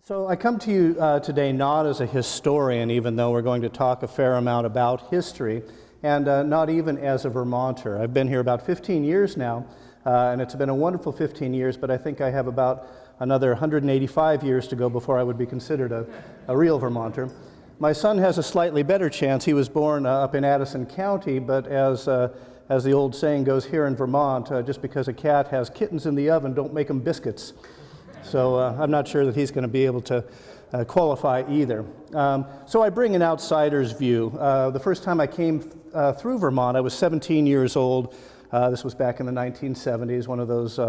So I come to you today not as a historian, even though we're going to talk a fair amount about history, and not even as a Vermonter. I've been here about 15 years now, and it's been a wonderful 15 years, but I think I have about another 185 years to go before I would be considered a real Vermonter. My son has a slightly better chance. He was born up in Addison County, but as the old saying goes here in Vermont, just because a cat has kittens in the oven, don't make them biscuits. So I'm not sure that he's going to be able to qualify either. So I bring an outsider's view. The first time I came through Vermont, I was 17 years old. This was back in the 1970s, one of those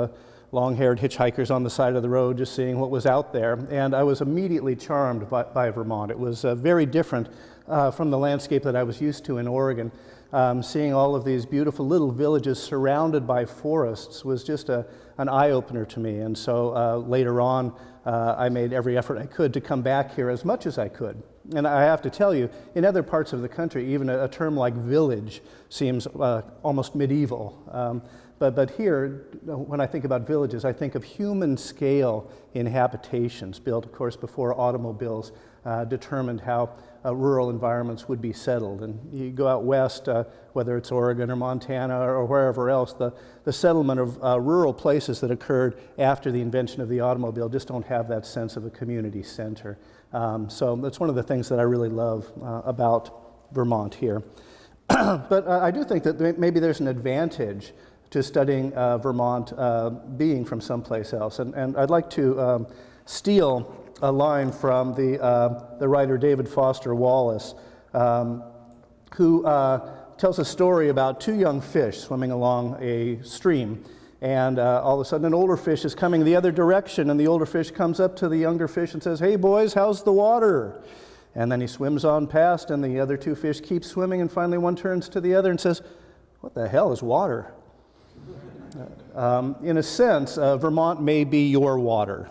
long-haired hitchhikers on the side of the road, just seeing what was out there. And I was immediately charmed by Vermont. It was very different from the landscape that I was used to in Oregon. Seeing all of these beautiful little villages surrounded by forests was just an eye-opener to me. And so later on, I made every effort I could to come back here as much as I could. And I have to tell you, in other parts of the country, even a term like village seems almost medieval. But here, when I think about villages, I think of human-scale inhabitations built, of course, before automobiles determined how rural environments would be settled. And you go out west, whether it's Oregon or Montana or wherever else, the settlement of rural places that occurred after the invention of the automobile just don't have that sense of a community center. So that's one of the things that I really love about Vermont here. But I do think that maybe there's an advantage to studying Vermont being from someplace else. And I'd like to steal a line from the writer David Foster Wallace, who tells a story about two young fish swimming along a stream. And all of a sudden an older fish is coming the other direction, and the older fish comes up to the younger fish and says, "Hey boys, how's the water?" And then he swims on past, and the other two fish keep swimming, and finally one turns to the other and says, "What the hell is water?" In a sense, Vermont may be your water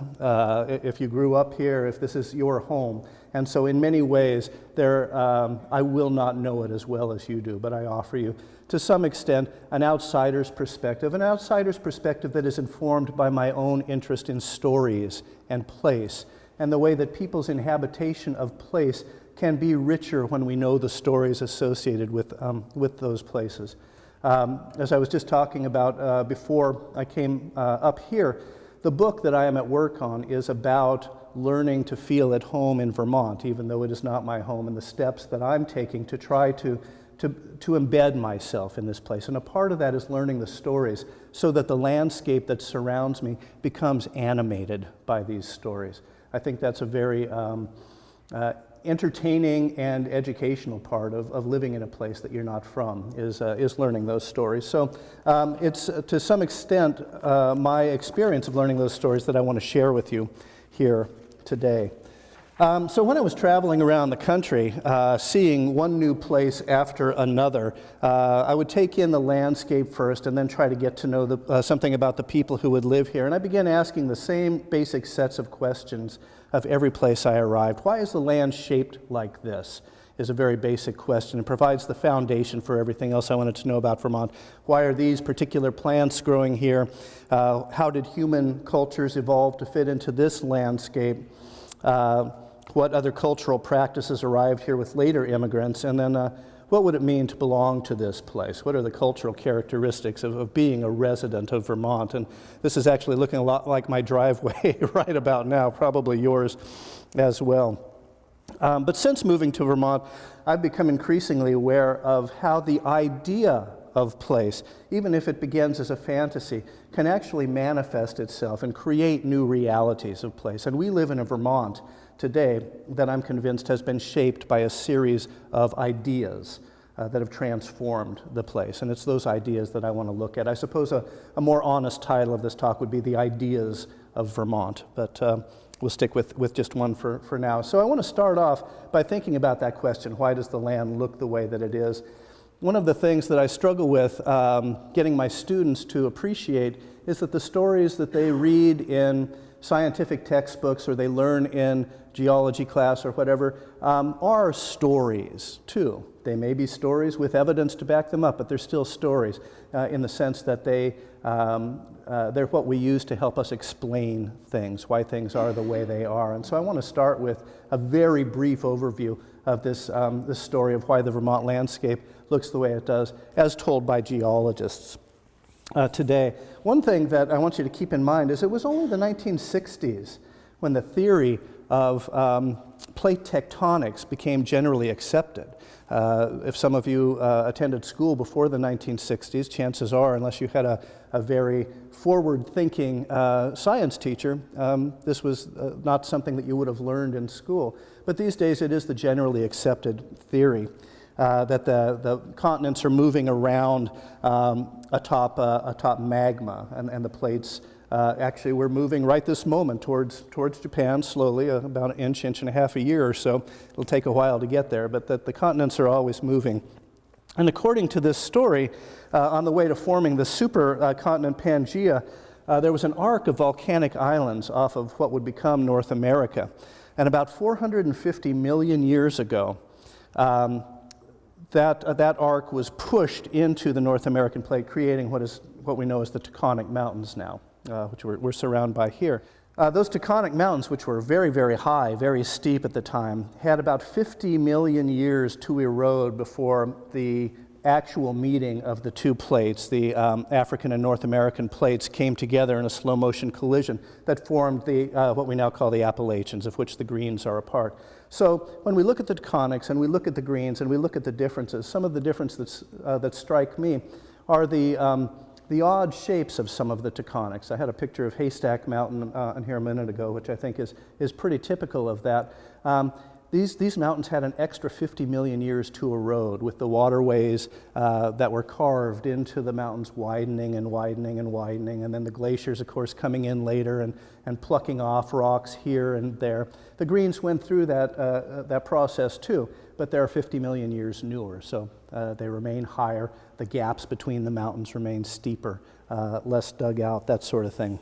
if you grew up here, if this is your home. And so in many ways, I will not know it as well as you do, but I offer you, to some extent, an outsider's perspective that is informed by my own interest in stories and place, and the way that people's inhabitation of place can be richer when we know the stories associated with those places. As I was just talking about before I came up here, the book that I am at work on is about learning to feel at home in Vermont, even though it is not my home, and the steps that I'm taking to try to embed myself in this place. And a part of that is learning the stories so that the landscape that surrounds me becomes animated by these stories. I think that's a very entertaining and educational part of living in a place that you're not from, is learning those stories. So it's to some extent my experience of learning those stories that I want to share with you here today. So when I was traveling around the country, seeing one new place after another, I would take in the landscape first and then try to get to know something about the people who would live here. And I began asking the same basic sets of questions of every place I arrived. Why is the land shaped like this? Is a very basic question. It provides the foundation for everything else I wanted to know about Vermont. Why are these particular plants growing here? How did human cultures evolve to fit into this landscape? What other cultural practices arrived here with later immigrants? And then what would it mean to belong to this place? What are the cultural characteristics of being a resident of Vermont? And this is actually looking a lot like my driveway right about now, probably yours as well. But since moving to Vermont, I've become increasingly aware of how the idea of place, even if it begins as a fantasy, can actually manifest itself and create new realities of place. And we live in a Vermont today that I'm convinced has been shaped by a series of ideas that have transformed the place. And it's those ideas that I want to look at. I suppose a more honest title of this talk would be The Ideas of Vermont, but we'll stick with just one for now. So I want to start off by thinking about that question: why does the land look the way that it is? One of the things that I struggle with getting my students to appreciate is that the stories that they read in scientific textbooks or they learn in geology class or whatever, are stories too. They may be stories with evidence to back them up, but they're still stories in the sense that they're what we use to help us explain things, why things are the way they are. And so I want to start with a very brief overview of this story of why the Vermont landscape looks the way it does, as told by geologists today. One thing that I want you to keep in mind is it was only the 1960s when the theory of plate tectonics became generally accepted. If some of you attended school before the 1960s, chances are, unless you had a very forward-thinking science teacher, this was not something that you would have learned in school. But these days it is the generally accepted theory that the continents are moving around atop magma, and the plates actually we're moving right this moment towards Japan slowly, about an inch and a half a year or so. It'll take a while to get there, but that the continents are always moving. And according to this story, on the way to forming the supercontinent Pangaea, there was an arc of volcanic islands off of what would become North America. And about 450 million years ago, that arc was pushed into the North American plate, creating what we know as the Taconic Mountains now, which we're surrounded by here. Those Taconic Mountains, which were very, very high, very steep at the time, had about 50 million years to erode before the actual meeting of the two plates, the African and North American plates, came together in a slow motion collision that formed what we now call the Appalachians, of which the greens are a part. So when we look at the tectonics and we look at the greens and we look at the differences, some of the differences that strike me are the odd shapes of some of the tectonics. I had a picture of Haystack Mountain in here a minute ago, which I think is pretty typical of that. These mountains had an extra 50 million years to erode, with the waterways that were carved into the mountains widening and widening and widening, and then the glaciers, of course, coming in later and plucking off rocks here and there. The greens went through that process too, but they're 50 million years newer, so they remain higher. The gaps between the mountains remain steeper, less dug out, that sort of thing.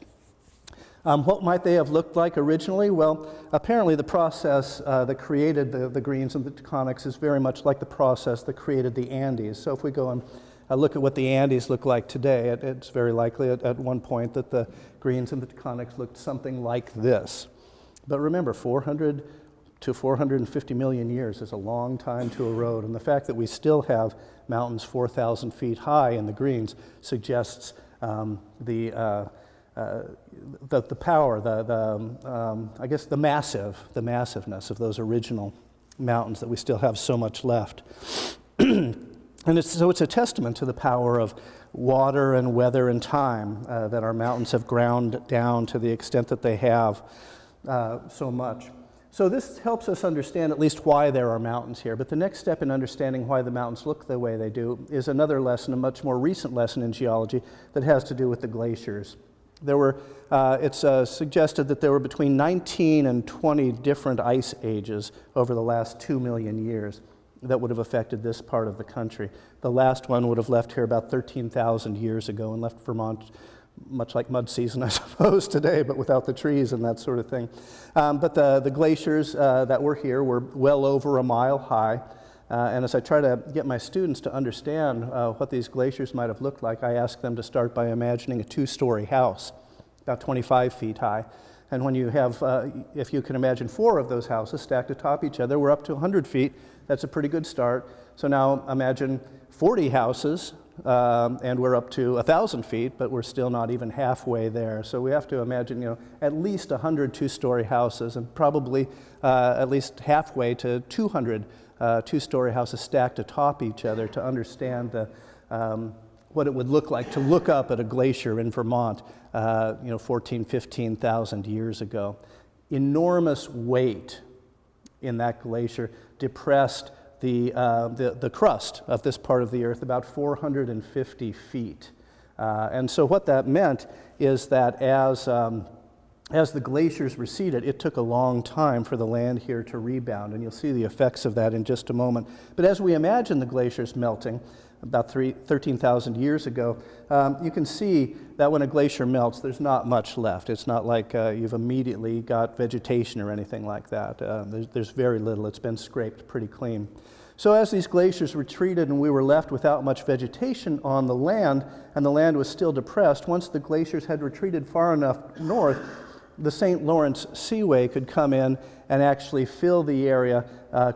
What might they have looked like originally? Well, apparently the process that created the greens and the tectonics is very much like the process that created the Andes. So if we go and look at what the Andes look like today, it's very likely at one point that the greens and the tectonics looked something like this. But remember, 400 to 450 million years is a long time to erode, and the fact that we still have mountains 4,000 feet high in the greens suggests the power, I guess the massiveness of those original mountains that we still have so much left. And so it's a testament to the power of water and weather and time that our mountains have ground down to the extent that they have so much. So this helps us understand at least why there are mountains here. But the next step in understanding why the mountains look the way they do is another lesson, a much more recent lesson in geology that has to do with the glaciers. It's suggested that there were between 19 and 20 different ice ages over the last 2 million years that would have affected this part of the country. The last one would have left here about 13,000 years ago and left Vermont much like mud season, I suppose, today, but without the trees and that sort of thing. But the glaciers that were here were well over a mile high. And as I try to get my students to understand what these glaciers might have looked like, I ask them to start by imagining a two-story house, about 25 feet high. And when you have, if you can imagine 4 of those houses stacked atop each other, we're up to 100 feet. That's a pretty good start. So now imagine 40 houses, and we're up to 1,000 feet, but we're still not even halfway there. So we have to imagine, at least 100 two-story houses, and probably at least halfway to 200 two-story houses stacked atop each other to understand what it would look like to look up at a glacier in Vermont, 14,000, 15,000 years ago. Enormous weight in that glacier depressed the crust of this part of the earth about 450 feet. And so what that meant is that as the glaciers receded, it took a long time for the land here to rebound, and you'll see the effects of that in just a moment. But as we imagine the glaciers melting, about 13,000 years ago, you can see that when a glacier melts, there's not much left. It's not like you've immediately got vegetation or anything like that. There's very little. It's been scraped pretty clean. So as these glaciers retreated and we were left without much vegetation on the land, and the land was still depressed, once the glaciers had retreated far enough north, the St. Lawrence Seaway could come in and actually fill the area,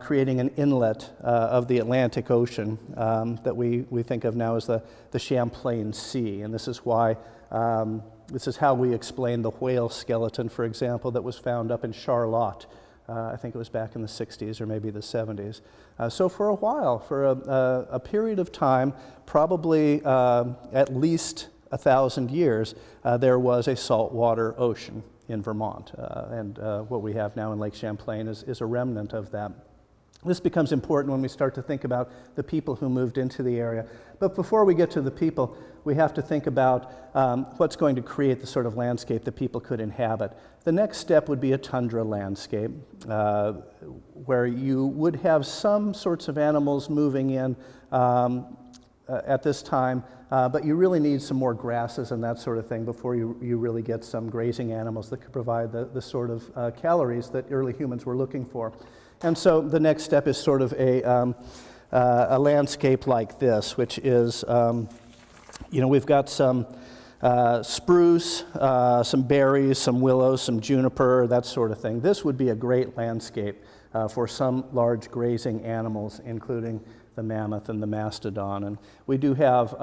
creating an inlet of the Atlantic Ocean that we think of now as the Champlain Sea. And this is why, this is how we explain the whale skeleton, for example, that was found up in Charlotte. I think it was back in the 60s or maybe the 70s. So for a while, for a period of time, probably at least 1,000 years, there was a saltwater ocean in Vermont. And what we have now in Lake Champlain is a remnant of that. This becomes important when we start to think about the people who moved into the area. But before we get to the people, we have to think about what's going to create the sort of landscape that people could inhabit. The next step would be a tundra landscape, where you would have some sorts of animals moving in at this time, but you really need some more grasses and that sort of thing before you really get some grazing animals that could provide the sort of calories that early humans were looking for. And so the next step is sort of a landscape like this, which is, we've got some spruce, some berries, some willows, some juniper, that sort of thing. This would be a great landscape for some large grazing animals, including the mammoth and the mastodon. And we do have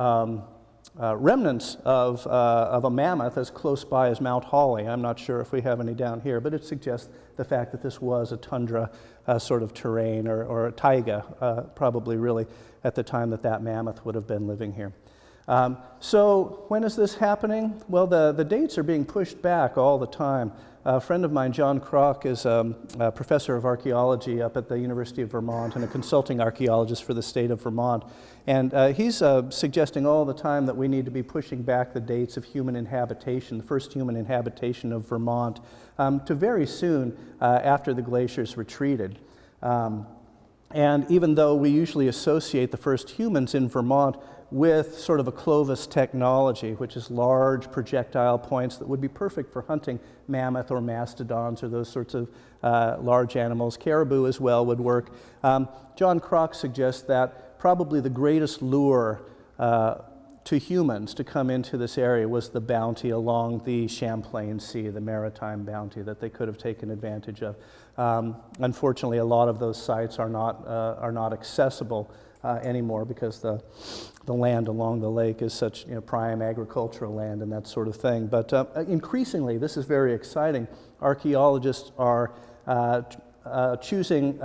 remnants of a mammoth as close by as Mount Holly. I'm not sure if we have any down here, but it suggests the fact that this was a tundra sort of terrain, or a taiga, probably really, at the time that mammoth would have been living here. So when is this happening? Well, the dates are being pushed back all the time. A friend of mine, John Kroc, is a professor of archaeology up at the University of Vermont and a consulting archaeologist for the state of Vermont. And he's suggesting all the time that we need to be pushing back the dates of human inhabitation, the first human inhabitation of Vermont, to very soon after the glaciers retreated. And even though we usually associate the first humans in Vermont with sort of a Clovis technology, which is large projectile points that would be perfect for hunting mammoth or mastodons or those sorts of large animals. Caribou as well would work. John Kroc suggests that probably the greatest lure to humans to come into this area was the bounty along the Champlain Sea, the maritime bounty that they could have taken advantage of. Unfortunately, a lot of those sites are not accessible anymore because the land along the lake is such prime agricultural land and that sort of thing. But increasingly, this is very exciting. Archaeologists are choosing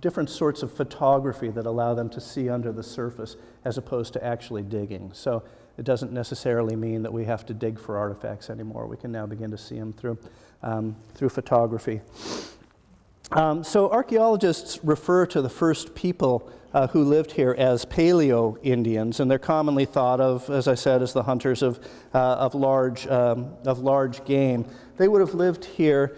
different sorts of photography that allow them to see under the surface as opposed to actually digging. So it doesn't necessarily mean that we have to dig for artifacts anymore. We can now begin to see them through photography. So archaeologists refer to the first people who lived here as Paleo-Indians, and they're commonly thought of, as I said, as the hunters of large game. They would have lived here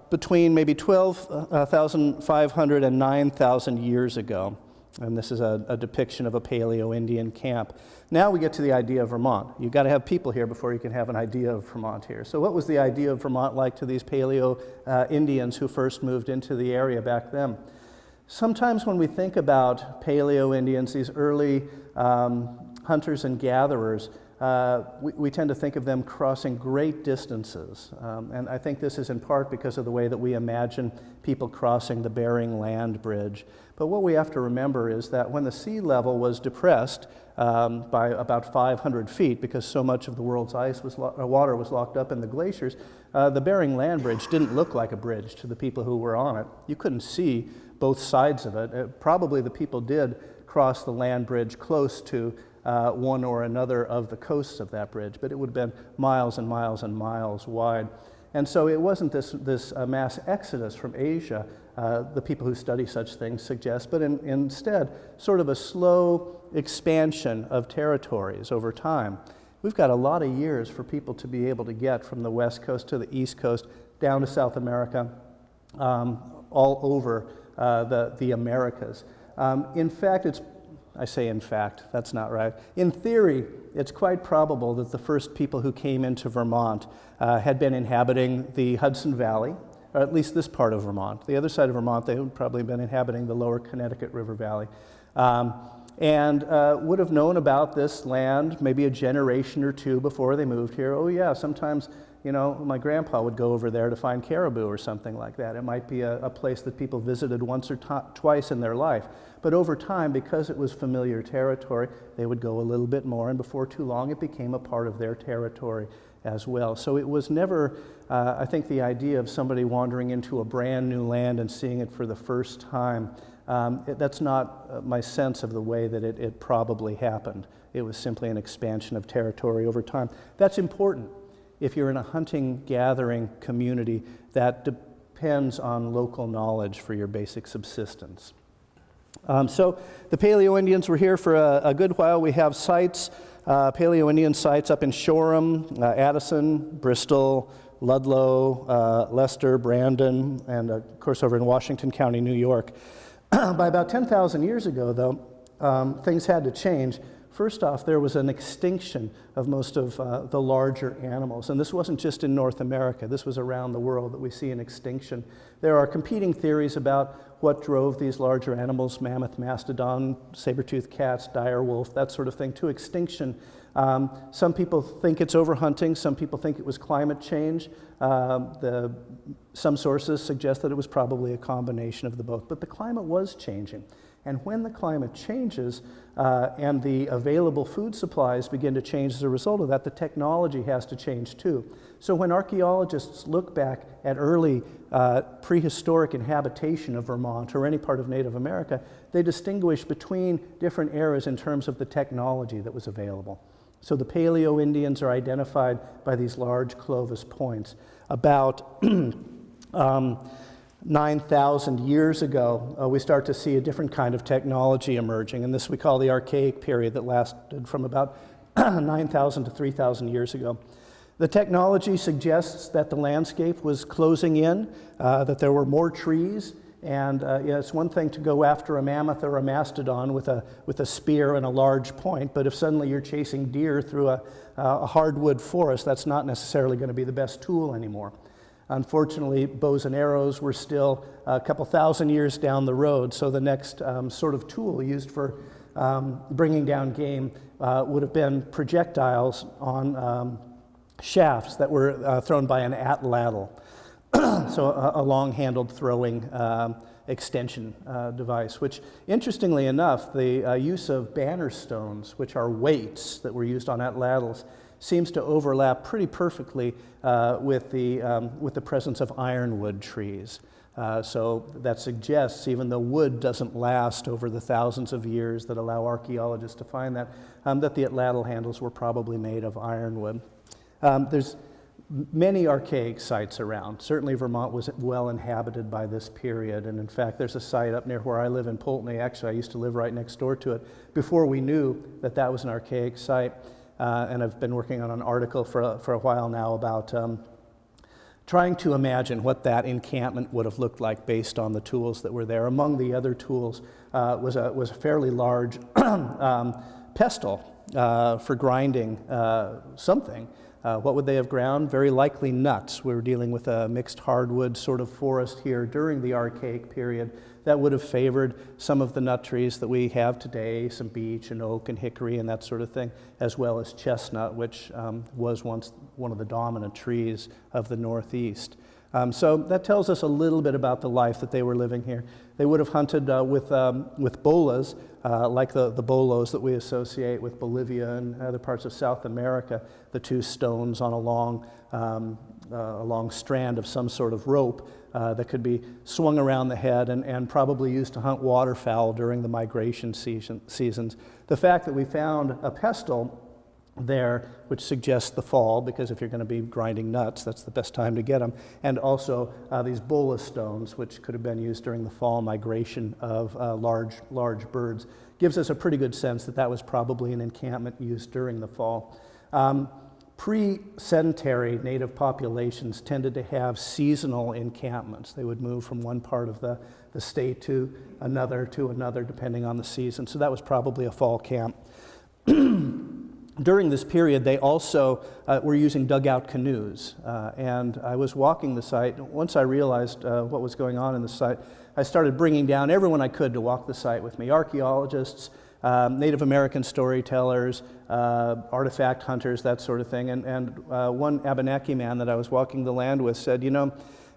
between maybe 12,500 and 9,000 years ago. And this is a depiction of a Paleo-Indian camp. Now we get to the idea of Vermont. You've got to have people here before you can have an idea of Vermont here. So what was the idea of Vermont like to these Paleo-Indians who first moved into the area back then? Sometimes when we think about Paleo-Indians, these early hunters and gatherers, we tend to think of them crossing great distances. And I think this is in part because of the way that we imagine people crossing the Bering Land Bridge. But what we have to remember is that when the sea level was depressed by about 500 feet, because so much of the world's water was locked up in the glaciers, the Bering Land Bridge didn't look like a bridge to the people who were on it. You couldn't see both sides of it. Probably the people did cross the land bridge close to one or another of the coasts of that bridge, but it would have been miles and miles and miles wide. And so it wasn't this mass exodus from Asia, the people who study such things suggest, but instead sort of a slow expansion of territories over time. We've got a lot of years for people to be able to get from the west coast to the east coast, down to South America, all over the Americas. In fact, it's I say in fact, that's not right. In theory, it's quite probable that the first people who came into Vermont had been inhabiting the Hudson Valley, or at least this part of Vermont. The other side of Vermont, they would probably have been inhabiting the lower Connecticut River Valley. And would have known about this land maybe a generation or two before they moved here. Oh yeah, sometimes, you know, my grandpa would go over there to find caribou or something like that. It might be a place that people visited once or twice in their life. But over time, because it was familiar territory, they would go a little bit more, and before too long it became a part of their territory as well. So it was never, I think, the idea of somebody wandering into a brand new land and seeing it for the first time. That's not my sense of the way that it probably happened. It was simply an expansion of territory over time. That's important. If you're in a hunting-gathering community, that depends on local knowledge for your basic subsistence. So the Paleo-Indians were here for a good while. We have sites, Paleo-Indian sites up in Shoreham, Addison, Bristol, Ludlow, Leicester, Brandon, and of course over in Washington County, New York. By about 10,000 years ago, though, things had to change. First off, there was an extinction of most of the larger animals. And this wasn't just in North America. This was around the world that we see an extinction. There are competing theories about what drove these larger animals, mammoth, mastodon, saber-toothed cats, dire wolf, that sort of thing, to extinction. Some people think it's overhunting. Some people think it was climate change. Some sources suggest that it was probably a combination of the both. But the climate was changing. And when the climate changes and the available food supplies begin to change as a result of that, the technology has to change too. So when archaeologists look back at early prehistoric inhabitation of Vermont or any part of Native America, they distinguish between different eras in terms of the technology that was available. So the Paleo-Indians are identified by these large Clovis points. About 9,000 years ago, we start to see a different kind of technology emerging, and this we call the Archaic period that lasted from about 9,000 to 3,000 years ago. The technology suggests that the landscape was closing in, that there were more trees, and it's one thing to go after a mammoth or a mastodon with a spear and a large point, but if suddenly you're chasing deer through a hardwood forest, that's not necessarily going to be the best tool anymore. Unfortunately, bows and arrows were still a couple thousand years down the road, so the next sort of tool used for bringing down game would have been projectiles on shafts that were thrown by an atlatl, so a long-handled throwing extension device, which, interestingly enough, the use of banner stones, which are weights that were used on atlatls, seems to overlap pretty perfectly with the presence of ironwood trees. So that suggests, even though wood doesn't last over the thousands of years that allow archaeologists to find that, that the atlatl handles were probably made of ironwood. There's many archaic sites around. Certainly Vermont was well inhabited by this period, and in fact there's a site up near where I live in Poultney. Actually, I used to live right next door to it before we knew that that was an archaic site. And I've been working on an article for a while now about trying to imagine what that encampment would have looked like based on the tools that were there. Among the other tools was a fairly large pestle for grinding something. What would they have ground? Very likely nuts. We were dealing with a mixed hardwood sort of forest here during the Archaic period that would have favored some of the nut trees that we have today, some beech and oak and hickory and that sort of thing, as well as chestnut, which was once one of the dominant trees of the Northeast. So that tells us a little bit about the life that they were living here. They would have hunted with bolas, like the bolos that we associate with Bolivia and other parts of South America, the two stones on a long strand of some sort of rope that could be swung around the head and probably used to hunt waterfowl during the migration seasons. The fact that we found a pestle there, which suggests the fall, because if you're going to be grinding nuts, that's the best time to get them, and also these bola stones, which could have been used during the fall migration of large birds, gives us a pretty good sense that that was probably an encampment used during the fall. Pre-sedentary native populations tended to have seasonal encampments. They would move from one part of the state to another, depending on the season. So that was probably a fall camp. During this period, they also were using dugout canoes, and I was walking the site. Once I realized what was going on in the site, I started bringing down everyone I could to walk the site with me: archaeologists, Native American storytellers, artifact hunters, that sort of thing. And one Abenaki man that I was walking the land with said, you know,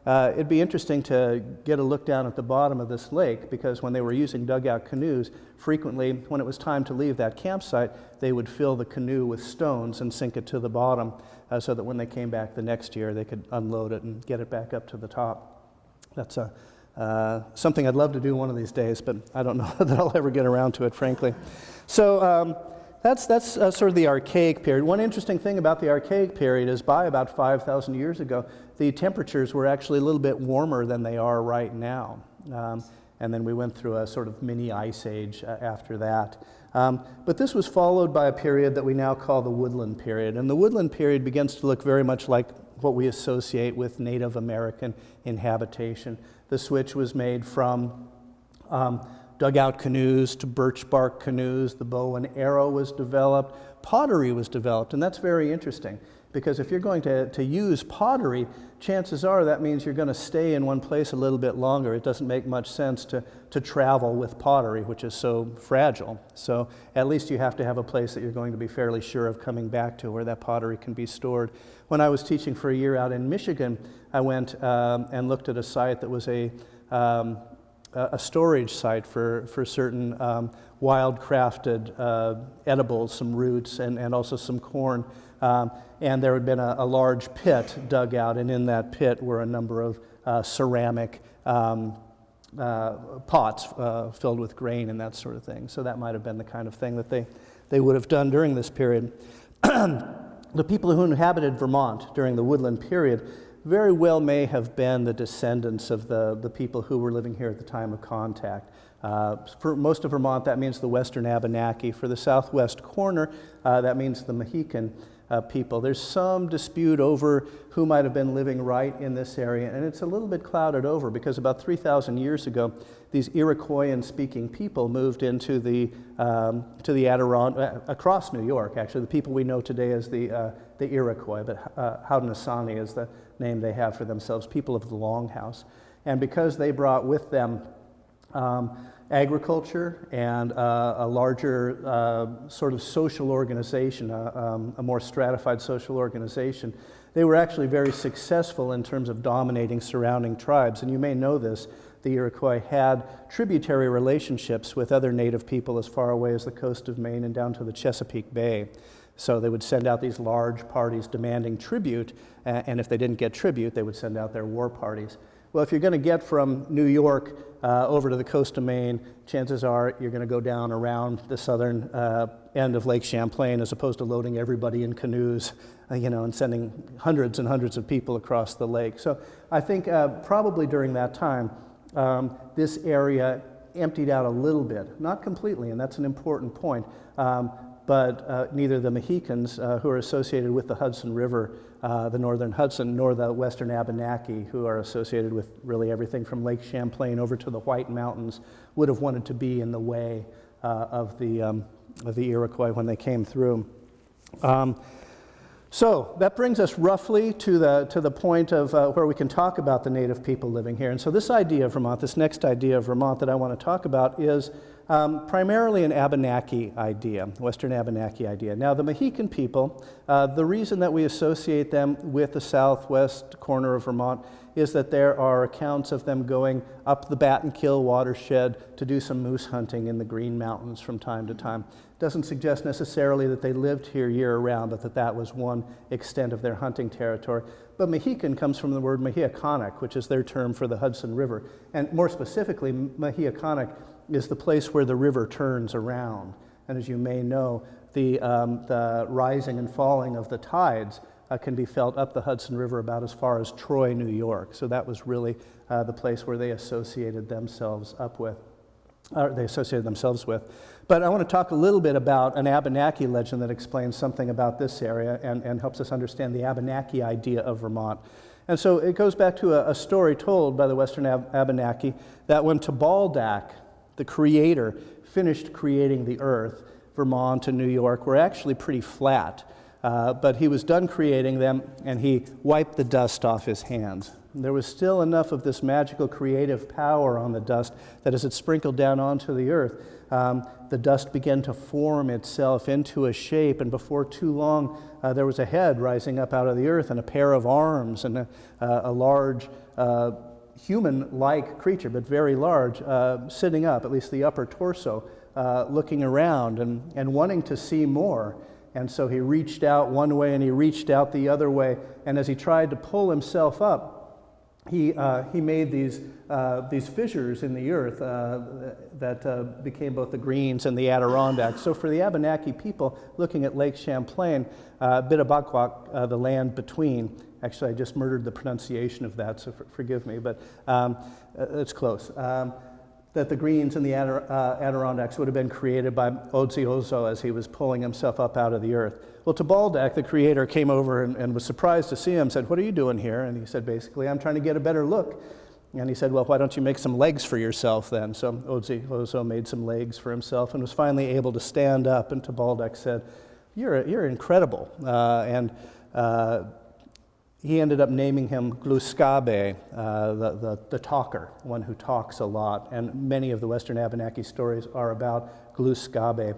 it'd be interesting to get a look down at the bottom of this lake, because when they were using dugout canoes, frequently when it was time to leave that campsite, they would fill the canoe with stones and sink it to the bottom so that when they came back the next year, they could unload it and get it back up to the top. That's something I'd love to do one of these days, but I don't know that I'll ever get around to it, frankly. So that's sort of the Archaic period. One interesting thing about the Archaic period is by about 5,000 years ago, the temperatures were actually a little bit warmer than they are right now. And then we went through a sort of mini ice age after that. But this was followed by a period that we now call the Woodland period. And the Woodland period begins to look very much like what we associate with Native American inhabitation. The switch was made from dugout canoes to birch bark canoes. The bow and arrow was developed. Pottery was developed, and that's very interesting, because if you're going to use pottery, chances are that means you're going to stay in one place a little bit longer. It doesn't make much sense to travel with pottery, which is so fragile. So at least you have to have a place that you're going to be fairly sure of coming back to, where that pottery can be stored. When I was teaching for a year out in Michigan, I went and looked at a site that was a storage site for certain wild-crafted edibles, some roots, and also some corn. And there had been a large pit dug out, and in that pit were a number of ceramic pots filled with grain and that sort of thing. So that might have been the kind of thing that they would have done during this period. The people who inhabited Vermont during the Woodland period very well may have been the descendants of the people who were living here at the time of contact. For most of Vermont, that means the Western Abenaki. For the southwest corner, that means the Mohican people. There's some dispute over who might have been living right in this area, and it's a little bit clouded over, because about 3,000 years ago, these Iroquoian-speaking people moved into the Adirondack, across New York, actually. The people we know today as the Iroquois, but Haudenosaunee is the name they have for themselves, people of the Longhouse. And because they brought with them agriculture and a larger sort of social organization, a more stratified social organization, they were actually very successful in terms of dominating surrounding tribes. And you may know this, the Iroquois had tributary relationships with other native people as far away as the coast of Maine and down to the Chesapeake Bay. So they would send out these large parties demanding tribute, and if they didn't get tribute, they would send out their war parties. Well, if you're going to get from New York over to the coast of Maine, chances are you're going to go down around the southern end of Lake Champlain, as opposed to loading everybody in canoes, and sending hundreds and hundreds of people across the lake. So I think probably during that time, this area emptied out a little bit, not completely, and that's an important point. But neither the Mohicans, who are associated with the Hudson River, the northern Hudson, nor the western Abenaki, who are associated with really everything from Lake Champlain over to the White Mountains, would have wanted to be in the way of the Iroquois when they came through. So that brings us roughly to the point of where we can talk about the native people living here. And so this idea of Vermont, this next idea of Vermont that I want to talk about, is primarily an Abenaki idea, Western Abenaki idea. Now, the Mohican people, the reason that we associate them with the southwest corner of Vermont is that there are accounts of them going up the Battenkill watershed to do some moose hunting in the Green Mountains from time to time. Doesn't suggest necessarily that they lived here year-round, but that was one extent of their hunting territory. But Mohican comes from the word Mahiaconic, which is their term for the Hudson River. And more specifically, Mahiaconic is the place where the river turns around. And as you may know, the rising and falling of the tides can be felt up the Hudson River about as far as Troy, New York. So that was really the place where they associated themselves with. But I want to talk a little bit about an Abenaki legend that explains something about this area and helps us understand the Abenaki idea of Vermont. And so it goes back to a story told by the Western Abenaki that when Tabaldak, the creator, finished creating the earth, Vermont and New York were actually pretty flat. But he was done creating them, and he wiped the dust off his hands. There was still enough of this magical creative power on the dust that as it sprinkled down onto the earth, the dust began to form itself into a shape, and before too long, there was a head rising up out of the earth and a pair of arms and a large human-like creature, but very large, sitting up, at least the upper torso, looking around and wanting to see more. And so he reached out one way and he reached out the other way, and as he tried to pull himself up, he made these fissures in the earth that became both the Greens and the Adirondacks. So for the Abenaki people looking at Lake Champlain, Bitabakwak, the land between, actually I just murdered the pronunciation of that, so forgive me, but it's close. That the Greens and the Adirondacks would have been created by Odziozo as he was pulling himself up out of the earth. Well, Tabaldak, the creator, came over and was surprised to see him, said, "What are you doing here?" And he said, basically, "I'm trying to get a better look." And he said, "Well, why don't you make some legs for yourself then?" So Odziozo made some legs for himself and was finally able to stand up, and Tabaldak said, You're incredible." He ended up naming him Gluskabe, the talker, one who talks a lot. And many of the Western Abenaki stories are about Gluskabe.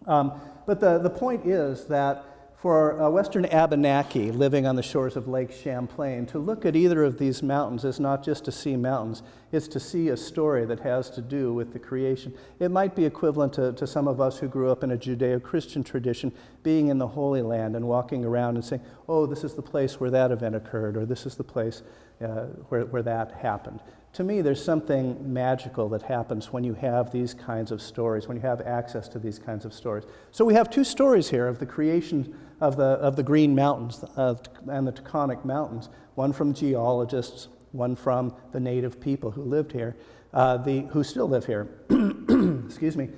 But the point is that for a Western Abenaki living on the shores of Lake Champlain, to look at either of these mountains is not just to see mountains, it's to see a story that has to do with the creation. It might be equivalent to some of us who grew up in a Judeo-Christian tradition, being in the Holy Land and walking around and saying, "Oh, this is the place where that event occurred," or "This is the place where that happened." To me, there's something magical that happens when you have these kinds of stories, when you have access to these kinds of stories. So we have two stories here of the creation of the Green Mountains and the Taconic Mountains, one from geologists, one from the native people who lived here, who still live here. Excuse me.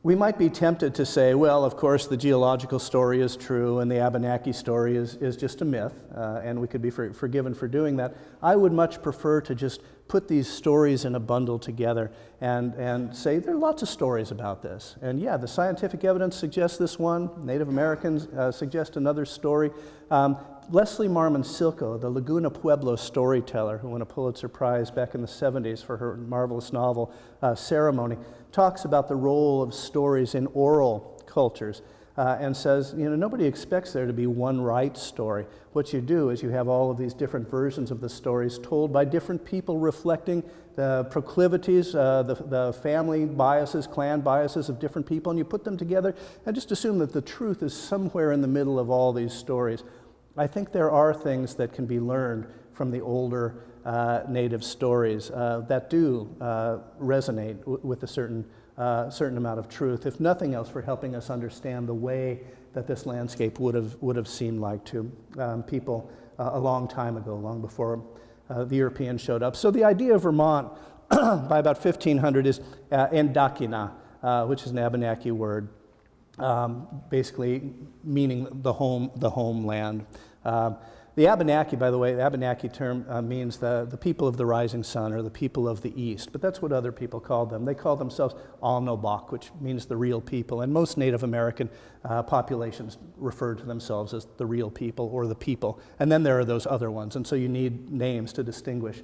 We might be tempted to say, well, of course, the geological story is true and the Abenaki story is just a myth, and we could be forgiven for doing that. I would much prefer to just put these stories in a bundle together and say there are lots of stories about this. And yeah, the scientific evidence suggests this one. Native Americans suggest another story. Leslie Marmon Silko, the Laguna Pueblo storyteller who won a Pulitzer Prize back in the 70s for her marvelous novel, Ceremony, talks about the role of stories in oral cultures and says, nobody expects there to be one right story. What you do is you have all of these different versions of the stories told by different people reflecting the proclivities, the family biases, clan biases of different people, and you put them together and just assume that the truth is somewhere in the middle of all these stories. I think there are things that can be learned from the older native stories that do resonate with a certain amount of truth, if nothing else for helping us understand the way that this landscape would have seemed like to people a long time ago, long before the Europeans showed up. So the idea of Vermont by about 1500 is Endakina, which is an Abenaki word, basically meaning the homeland. The Abenaki, by the way, the Abenaki term means the people of the rising sun or the people of the east, but that's what other people called them. They call themselves Alnobak, which means the real people, and most Native American populations refer to themselves as the real people or the people, and then there are those other ones, and so you need names to distinguish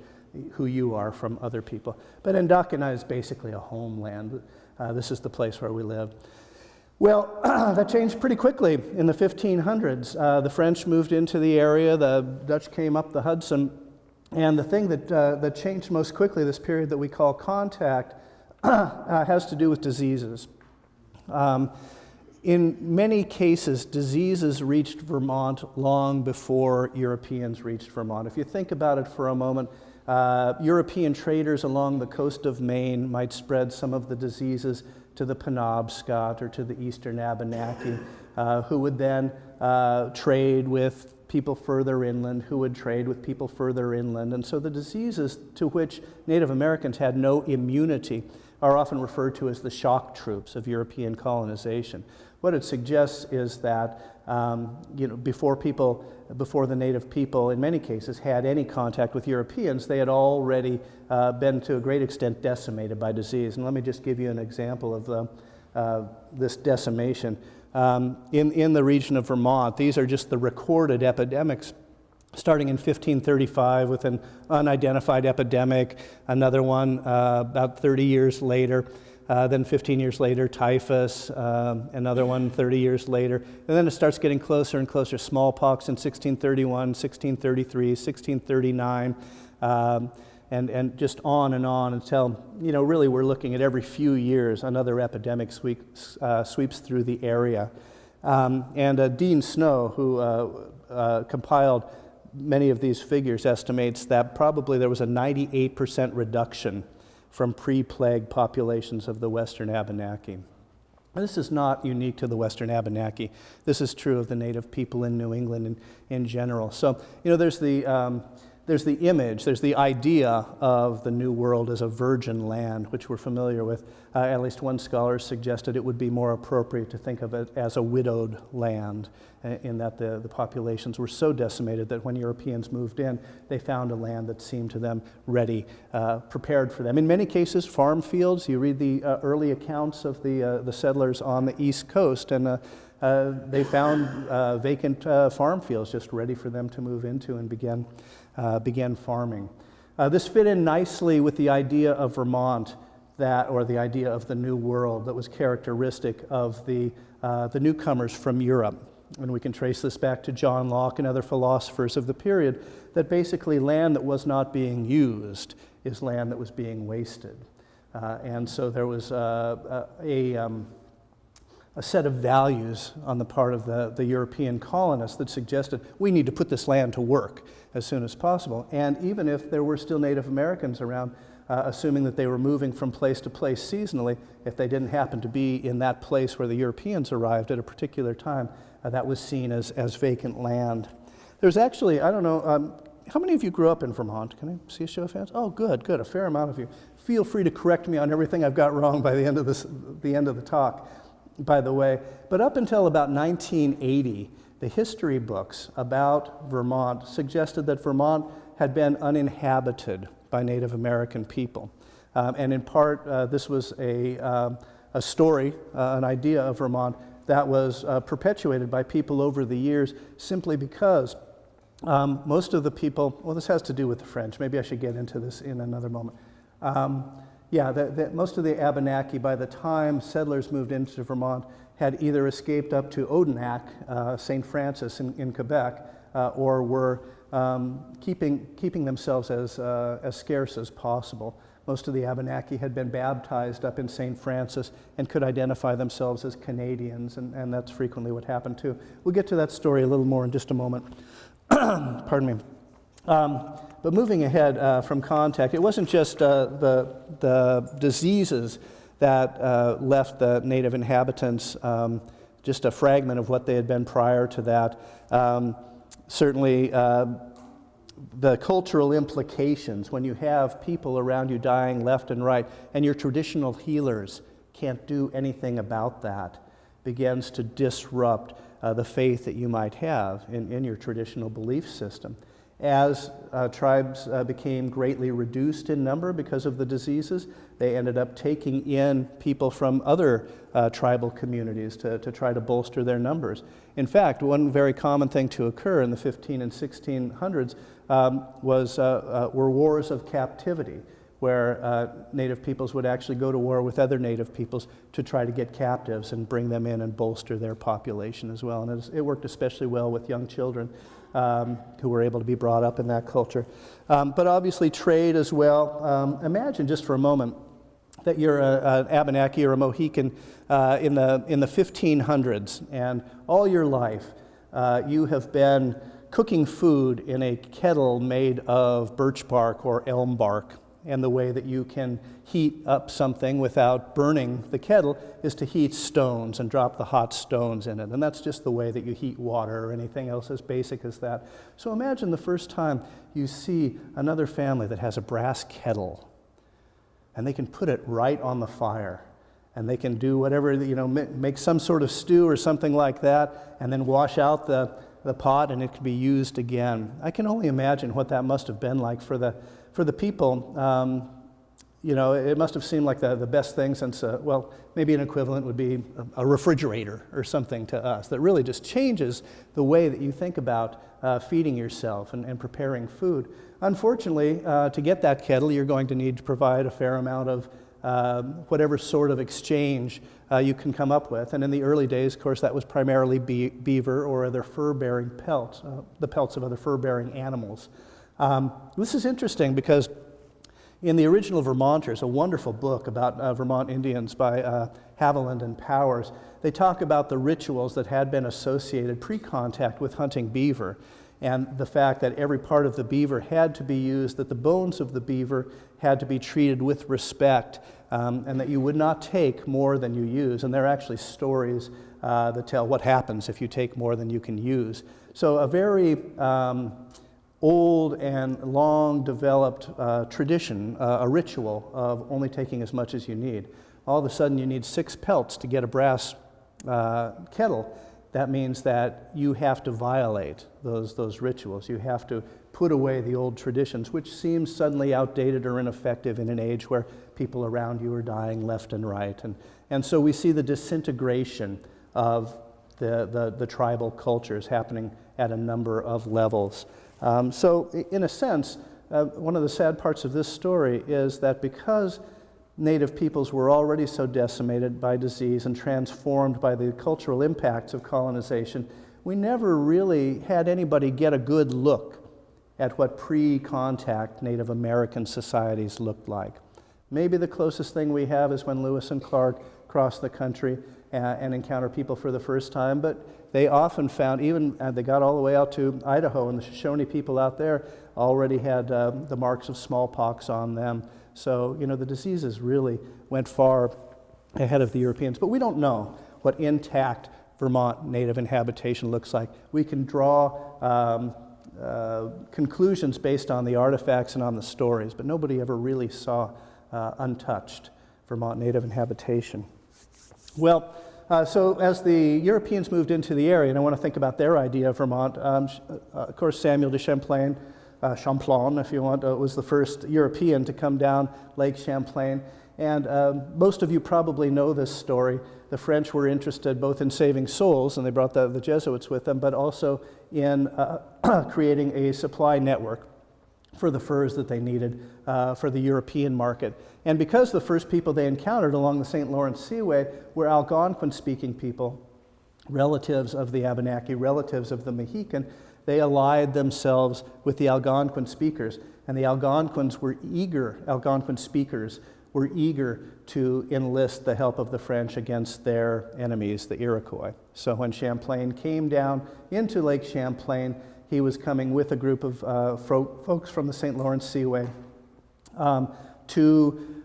who you are from other people. But Endakina is basically a homeland. This is the place where we live. Well, that changed pretty quickly in the 1500s. The French moved into the area, the Dutch came up the Hudson, and the thing that changed most quickly, this period that we call contact, has to do with diseases. In many cases, diseases reached Vermont long before Europeans reached Vermont. If you think about it for a moment, European traders along the coast of Maine might spread some of the diseases to the Penobscot or to the Eastern Abenaki, who would then trade with people further inland who would trade with people further inland. And so the diseases to which Native Americans had no immunity are often referred to as the shock troops of European colonization. What it suggests is that before the native people, in many cases, had any contact with Europeans, they had already been to a great extent decimated by disease. And let me just give you an example of this decimation. In the region of Vermont, these are just the recorded epidemics, starting in 1535 with an unidentified epidemic, another one about 30 years later. Then 15 years later, typhus, another one 30 years later. And then it starts getting closer and closer. Smallpox in 1631, 1633, 1639, and just on and on until, really we're looking at every few years another epidemic sweeps through the area. And Dean Snow, who compiled many of these figures, estimates that probably there was a 98% reduction from pre-plague populations of the Western Abenaki. This is not unique to the Western Abenaki. This is true of the native people in New England in general. So, there's the image, there's the idea of the New World as a virgin land, which we're familiar with. At least one scholar suggested it would be more appropriate to think of it as a widowed land, in that the populations were so decimated that when Europeans moved in, they found a land that seemed to them ready, prepared for them. In many cases, farm fields. You read the early accounts of the settlers on the East Coast, and they found vacant farm fields just ready for them to move into and began farming. This fit in nicely with the idea of Vermont, or the idea of the New World that was characteristic of the newcomers from Europe. And we can trace this back to John Locke and other philosophers of the period, that basically land that was not being used is land that was being wasted. And so there was a set of values on the part of the European colonists that suggested we need to put this land to work as soon as possible. And even if there were still Native Americans around, assuming that they were moving from place to place seasonally, if they didn't happen to be in that place where the Europeans arrived at a particular time, that was seen as vacant land. There's actually, I don't know, how many of you grew up in Vermont? Can I see a show of hands? Oh, good, a fair amount of you. Feel free to correct me on everything I've got wrong by the end of the talk, by the way. But up until about 1980, the history books about Vermont suggested that Vermont had been uninhabited by Native American people. And in part, this was a story, an idea of Vermont that was perpetuated by people over the years simply because most of the people, well, this has to do with the French. Maybe I should get into this in another moment. Most of the Abenaki, by the time settlers moved into Vermont, had either escaped up to Odenak, St. Francis in Quebec, or were keeping themselves as scarce as possible. Most of the Abenaki had been baptized up in St. Francis and could identify themselves as Canadians, and that's frequently what happened too. We'll get to that story a little more in just a moment. Pardon me. But moving ahead from contact, it wasn't just the diseases that left the native inhabitants just a fragment of what they had been prior to that. Certainly, the cultural implications when you have people around you dying left and right, and your traditional healers can't do anything about that, begins to disrupt the faith that you might have in your traditional belief system. As tribes became greatly reduced in number because of the diseases, they ended up taking in people from other tribal communities to try to bolster their numbers. In fact, one very common thing to occur in the 15 and 1600s were wars of captivity, where native peoples would actually go to war with other native peoples to try to get captives and bring them in and bolster their population as well. And it worked especially well with young children who were able to be brought up in that culture. But obviously trade as well. Imagine just for a moment that you're an Abenaki or a Mohican in the 1500s, and all your life you have been cooking food in a kettle made of birch bark or elm bark. And the way that you can heat up something without burning the kettle is to heat stones and drop the hot stones in it. And that's just the way that you heat water or anything else as basic as that. So imagine the first time you see another family that has a brass kettle, and they can put it right on the fire. And they can do whatever, make some sort of stew or something like that, and then wash out the pot, and it can be used again. I can only imagine what that must have been like for the people. It must have seemed like the best thing since, maybe an equivalent would be a refrigerator or something to us that really just changes the way that you think about feeding yourself and preparing food. Unfortunately, to get that kettle, you're going to need to provide a fair amount of whatever sort of exchange you can come up with. And in the early days, of course, that was primarily beaver or other fur-bearing pelts, the pelts of other fur-bearing animals. This is interesting because in the original Vermonters, a wonderful book about Vermont Indians by Haviland and Powers, they talk about the rituals that had been associated pre-contact with hunting beaver, and the fact that every part of the beaver had to be used, that the bones of the beaver had to be treated with respect, and that you would not take more than you use. And there are actually stories that tell what happens if you take more than you can use. So a very old and long developed tradition, a ritual of only taking as much as you need. All of a sudden you need 6 pelts to get a brass kettle. That means that you have to violate those rituals. You have to put away the old traditions, which seem suddenly outdated or ineffective in an age where people around you are dying left and right. And so we see the disintegration of the tribal cultures happening at a number of levels. So in a sense, one of the sad parts of this story is that because Native peoples were already so decimated by disease and transformed by the cultural impacts of colonization, we never really had anybody get a good look at what pre-contact Native American societies looked like. Maybe the closest thing we have is when Lewis and Clark crossed the country and encountered people for the first time, but they often found, they got all the way out to Idaho, and the Shoshone people out there already had the marks of smallpox on them. So, the diseases really went far ahead of the Europeans. But we don't know what intact Vermont native inhabitation looks like. We can draw conclusions based on the artifacts and on the stories, but nobody ever really saw untouched Vermont native inhabitation. Well, so as the Europeans moved into the area, and I want to think about their idea of Vermont, of course Samuel de Champlain, Champlain, if you want, was the first European to come down Lake Champlain. And most of you probably know this story. The French were interested both in saving souls, and they brought the Jesuits with them, but also in creating a supply network for the furs that they needed for the European market. And because the first people they encountered along the St. Lawrence Seaway were Algonquin-speaking people, relatives of the Abenaki, relatives of the Mohican, they allied themselves with the Algonquin speakers, and the Algonquin speakers were eager to enlist the help of the French against their enemies, the Iroquois. So when Champlain came down into Lake Champlain, he was coming with a group of folks from the St. Lawrence Seaway to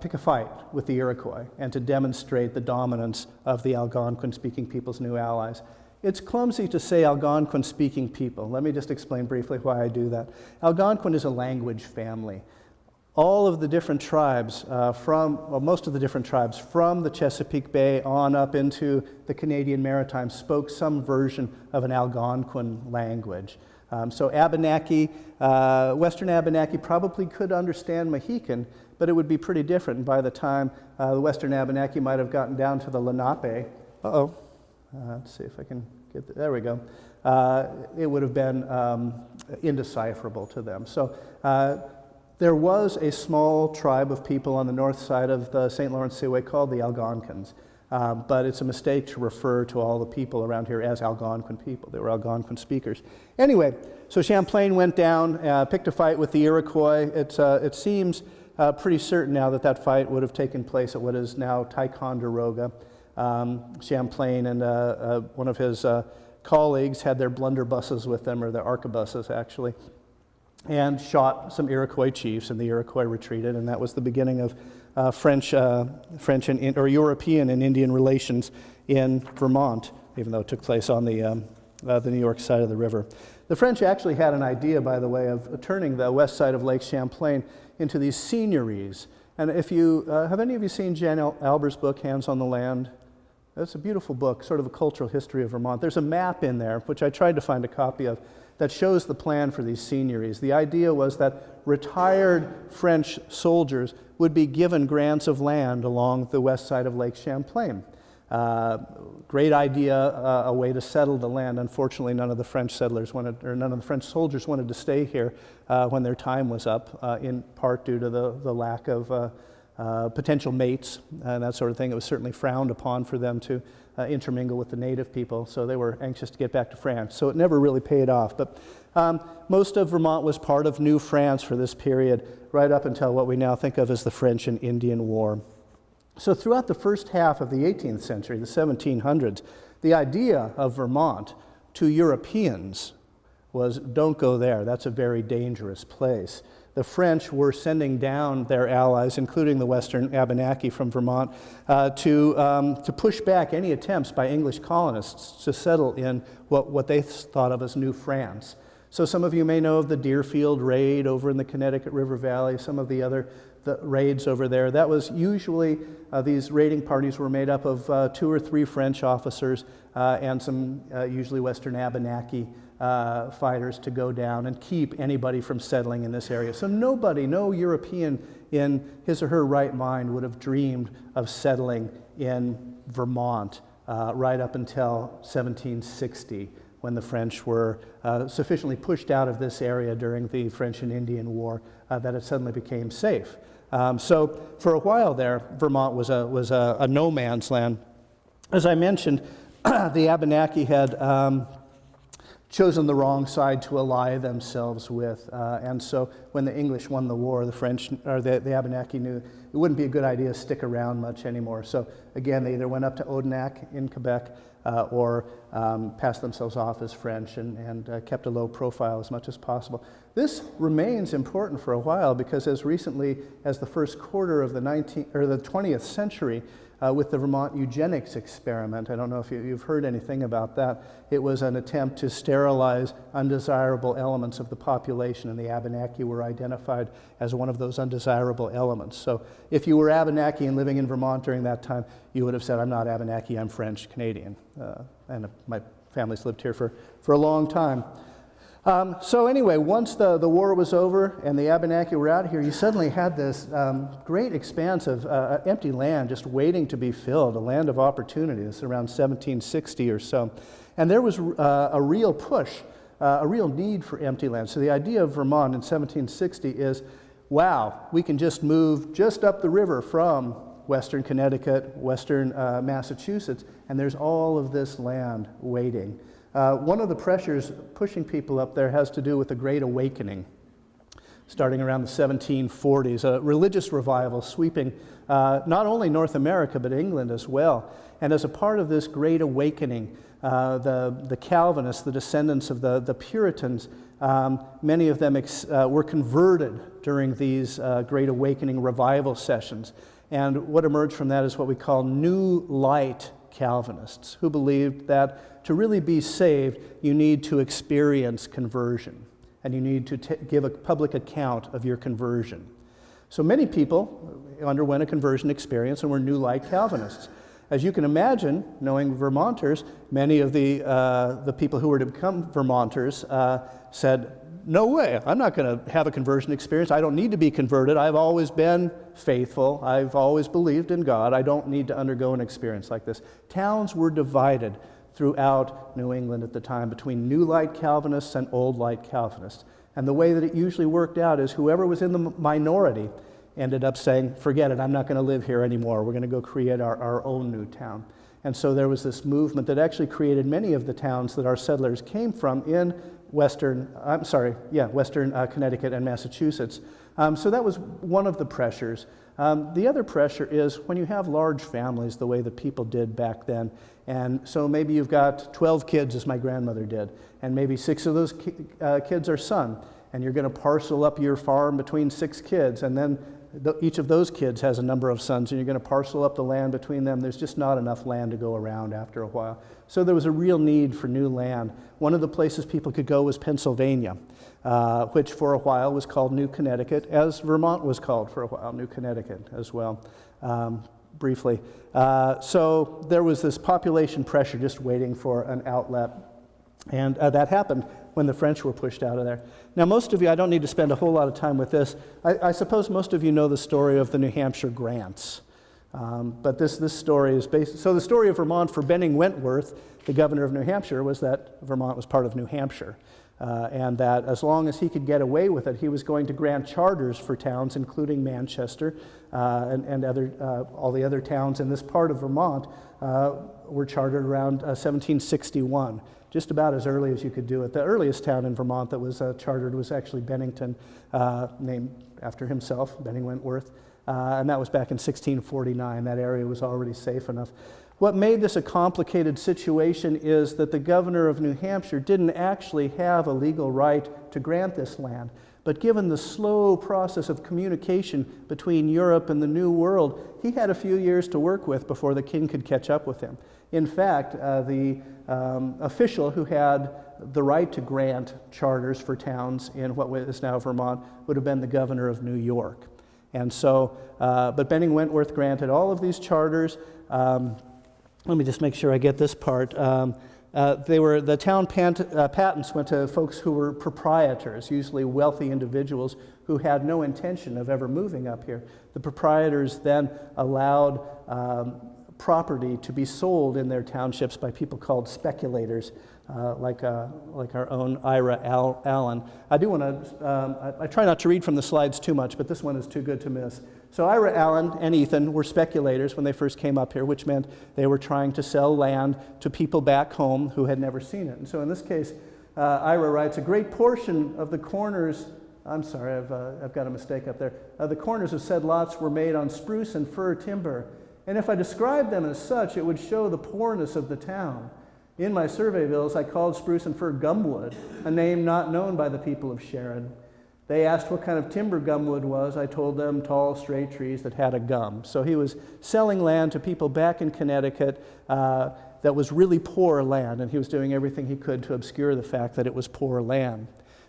pick a fight with the Iroquois and to demonstrate the dominance of the Algonquin-speaking people's new allies. It's clumsy to say Algonquin-speaking people. Let me just explain briefly why I do that. Algonquin is a language family. All of the different tribes most of the different tribes from the Chesapeake Bay on up into the Canadian Maritimes spoke some version of an Algonquin language. So Abenaki, Western Abenaki probably could understand Mohican, but it would be pretty different. And by the time the Western Abenaki might have gotten down to the Lenape, let's see if I can get there we go. It would have been indecipherable to them. So there was a small tribe of people on the north side of the St. Lawrence Seaway called the Algonquins, but it's a mistake to refer to all the people around here as Algonquin people. They were Algonquin speakers. Anyway, so Champlain went down, picked a fight with the Iroquois. It seems pretty certain now that fight would have taken place at what is now Ticonderoga. Champlain and one of his colleagues had their blunderbusses with them, or their arquebuses actually. and shot some Iroquois chiefs, and the Iroquois retreated, and that was the beginning of French or European and Indian relations in Vermont, even though it took place on the New York side of the river. The French actually had an idea, by the way, of turning the west side of Lake Champlain into these seigneuries. And if you, have any of you seen Jan Albert's book, Hands on the Land? That's a beautiful book, sort of a cultural history of Vermont. There's a map in there, which I tried to find a copy of, that shows the plan for these seigneuries. The idea was that retired French soldiers would be given grants of land along the west side of Lake Champlain. Great idea, a way to settle the land. Unfortunately, none of the French settlers wanted, or none of the French soldiers wanted to stay here when their time was up, in part due to the lack of potential mates and that sort of thing. It was certainly frowned upon for them to intermingle with the native people, so they were anxious to get back to France. So it never really paid off. But most of Vermont was part of New France for this period, right up until what we now think of as the French and Indian War. So throughout the first half of the 18th century, the 1700s, the idea of Vermont to Europeans was, don't go there, that's a very dangerous place. The French were sending down their allies, including the Western Abenaki from Vermont, to push back any attempts by English colonists to settle in what they thought of as New France. So some of you may know of the Deerfield raid over in the Connecticut River Valley, some of the other raids over there. That was usually, these raiding parties were made up of 2 or 3 French officers and some usually Western Abenaki fighters to go down and keep anybody from settling in this area. So nobody, no European in his or her right mind would have dreamed of settling in Vermont right up until 1760, when the French were sufficiently pushed out of this area during the French and Indian War that it suddenly became safe. So for a while there, Vermont was a no man's land. As I mentioned, the Abenaki had chosen the wrong side to ally themselves with, and so when the English won the war, the French or the Abenaki knew it wouldn't be a good idea to stick around much anymore. So again, they either went up to Odanak in Quebec or passed themselves off as French and kept a low profile as much as possible. This remains important for a while because as recently as the first quarter of the 20th century, with the Vermont eugenics experiment. I don't know if you've heard anything about that. It was an attempt to sterilize undesirable elements of the population, and the Abenaki were identified as one of those undesirable elements. So if you were Abenaki and living in Vermont during that time, you would have said, I'm not Abenaki, I'm French Canadian. And my family's lived here for a long time. So anyway, once the war was over and the Abenaki were out here, you suddenly had this great expanse of empty land just waiting to be filled, a land of opportunity. This is around 1760 or so. And there was a real push, a real need for empty land. So the idea of Vermont in 1760 is, wow, we can just move just up the river from Western Connecticut, Western Massachusetts, and there's all of this land waiting. One of the pressures pushing people up there has to do with the Great Awakening, starting around the 1740s, a religious revival sweeping not only North America, but England as well. And as a part of this Great Awakening, the Calvinists, the descendants of the Puritans, many of them were converted during these Great Awakening revival sessions. And what emerged from that is what we call New Light Calvinists, who believed that to really be saved, you need to experience conversion, and you need to give a public account of your conversion. So many people underwent a conversion experience and were New Light Calvinists. As you can imagine, knowing Vermonters, many of the people who were to become Vermonters said, no way, I'm not going to have a conversion experience. I don't need to be converted. I've always been faithful. I've always believed in God. I don't need to undergo an experience like this. Towns were divided throughout New England at the time between New Light Calvinists and Old Light Calvinists. And the way that it usually worked out is whoever was in the minority ended up saying, forget it, I'm not going to live here anymore. We're going to go create our own new town. And so there was this movement that actually created many of the towns that our settlers came from in Western Connecticut and Massachusetts. So that was one of the pressures. The other pressure is when you have large families the way that people did back then, and so maybe you've got 12 kids as my grandmother did, and maybe 6 of those kids are son, and you're going to parcel up your farm between 6 kids, and then each of those kids has a number of sons, and you're going to parcel up the land between them. There's just not enough land to go around after a while. So there was a real need for new land. One of the places people could go was Pennsylvania, which for a while was called New Connecticut, as Vermont was called for a while, New Connecticut as well, briefly. So there was this population pressure just waiting for an outlet, and that happened when the French were pushed out of there. Now, most of you, I don't need to spend a whole lot of time with this. I suppose most of you know the story of the New Hampshire grants. But this story is based, so the story of Vermont for Benning Wentworth, the governor of New Hampshire, was that Vermont was part of New Hampshire. And that as long as he could get away with it, he was going to grant charters for towns, including Manchester and all the other towns in this part of Vermont were chartered around 1761. Just about as early as you could do it. The earliest town in Vermont that was chartered was actually Bennington, named after himself, Benning Wentworth, and that was back in 1649. That area was already safe enough. What made this a complicated situation is that the governor of New Hampshire didn't actually have a legal right to grant this land, but given the slow process of communication between Europe and the New World, he had a few years to work with before the king could catch up with him. In fact, the official who had the right to grant charters for towns in what is now Vermont would have been the governor of New York. And so, but Benning Wentworth granted all of these charters. Let me just make sure I get this part. The town patents went to folks who were proprietors, usually wealthy individuals who had no intention of ever moving up here. The proprietors then allowed property to be sold in their townships by people called speculators, like our own Ira Allen. I do want to, I try not to read from the slides too much, but this one is too good to miss. So Ira Allen and Ethan were speculators when they first came up here, which meant they were trying to sell land to people back home who had never seen it. And so in this case, Ira writes, a great portion of the corners, I'm sorry, I've got a mistake up there. The corners of said lots were made on spruce and fir timber. And if I described them as such, it would show the poorness of the town. In my survey bills, I called spruce and fir gumwood, a name not known by the people of Sharon. They asked what kind of timber gumwood was. I told them tall, straight trees that had a gum. So he was selling land to people back in Connecticut that was really poor land, and he was doing everything he could to obscure the fact that it was poor land.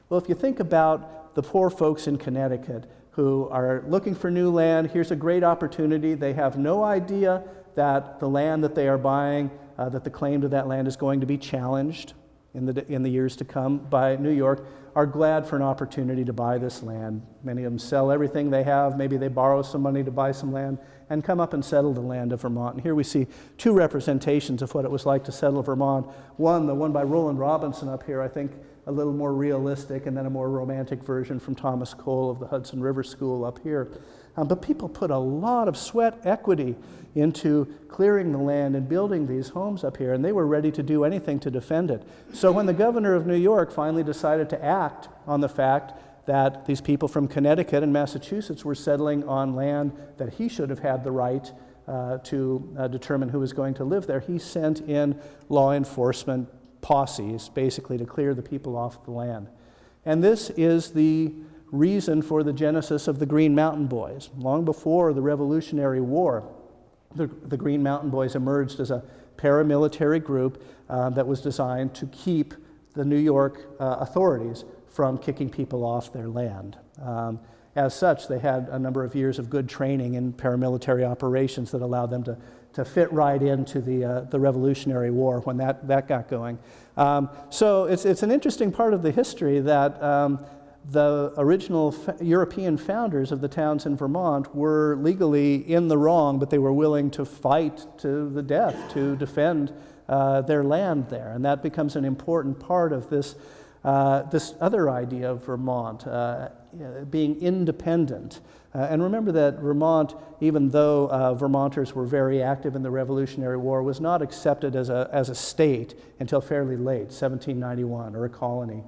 Well, if you think about the poor folks in Connecticut who are looking for new land, here's a great opportunity. They have no idea that the land that they are buying, that the claim to that land is going to be challenged in the years to come by New York, are glad for an opportunity to buy this land. Many of them sell everything they have. Maybe they borrow some money to buy some land and come up and settle the land of Vermont. And here we see two representations of what it was like to settle Vermont. One, the one by Roland Robinson up here, I think a little more realistic, and then a more romantic version from Thomas Cole of the Hudson River School up here. But people put a lot of sweat equity into clearing the land and building these homes up here, and they were ready to do anything to defend it. So when the governor of New York finally decided to act on the fact that these people from Connecticut and Massachusetts were settling on land that he should have had the right to determine who was going to live there, he sent in law enforcement posses, basically to clear the people off the land. And this is the reason for the genesis of the Green Mountain Boys. Long before the Revolutionary War, the Green Mountain Boys emerged as a paramilitary group that was designed to keep the New York authorities from kicking people off their land. As such, they had a number of years of good training in paramilitary operations that allowed them to fit right into the Revolutionary War when that got going. So it's an interesting part of the history that the original European founders of the towns in Vermont were legally in the wrong, but they were willing to fight to the death to defend their land there. And that becomes an important part of this other idea of Vermont, being independent. And remember that Vermont, even though Vermonters were very active in the Revolutionary War, was not accepted as a state until fairly late, 1791, or a colony.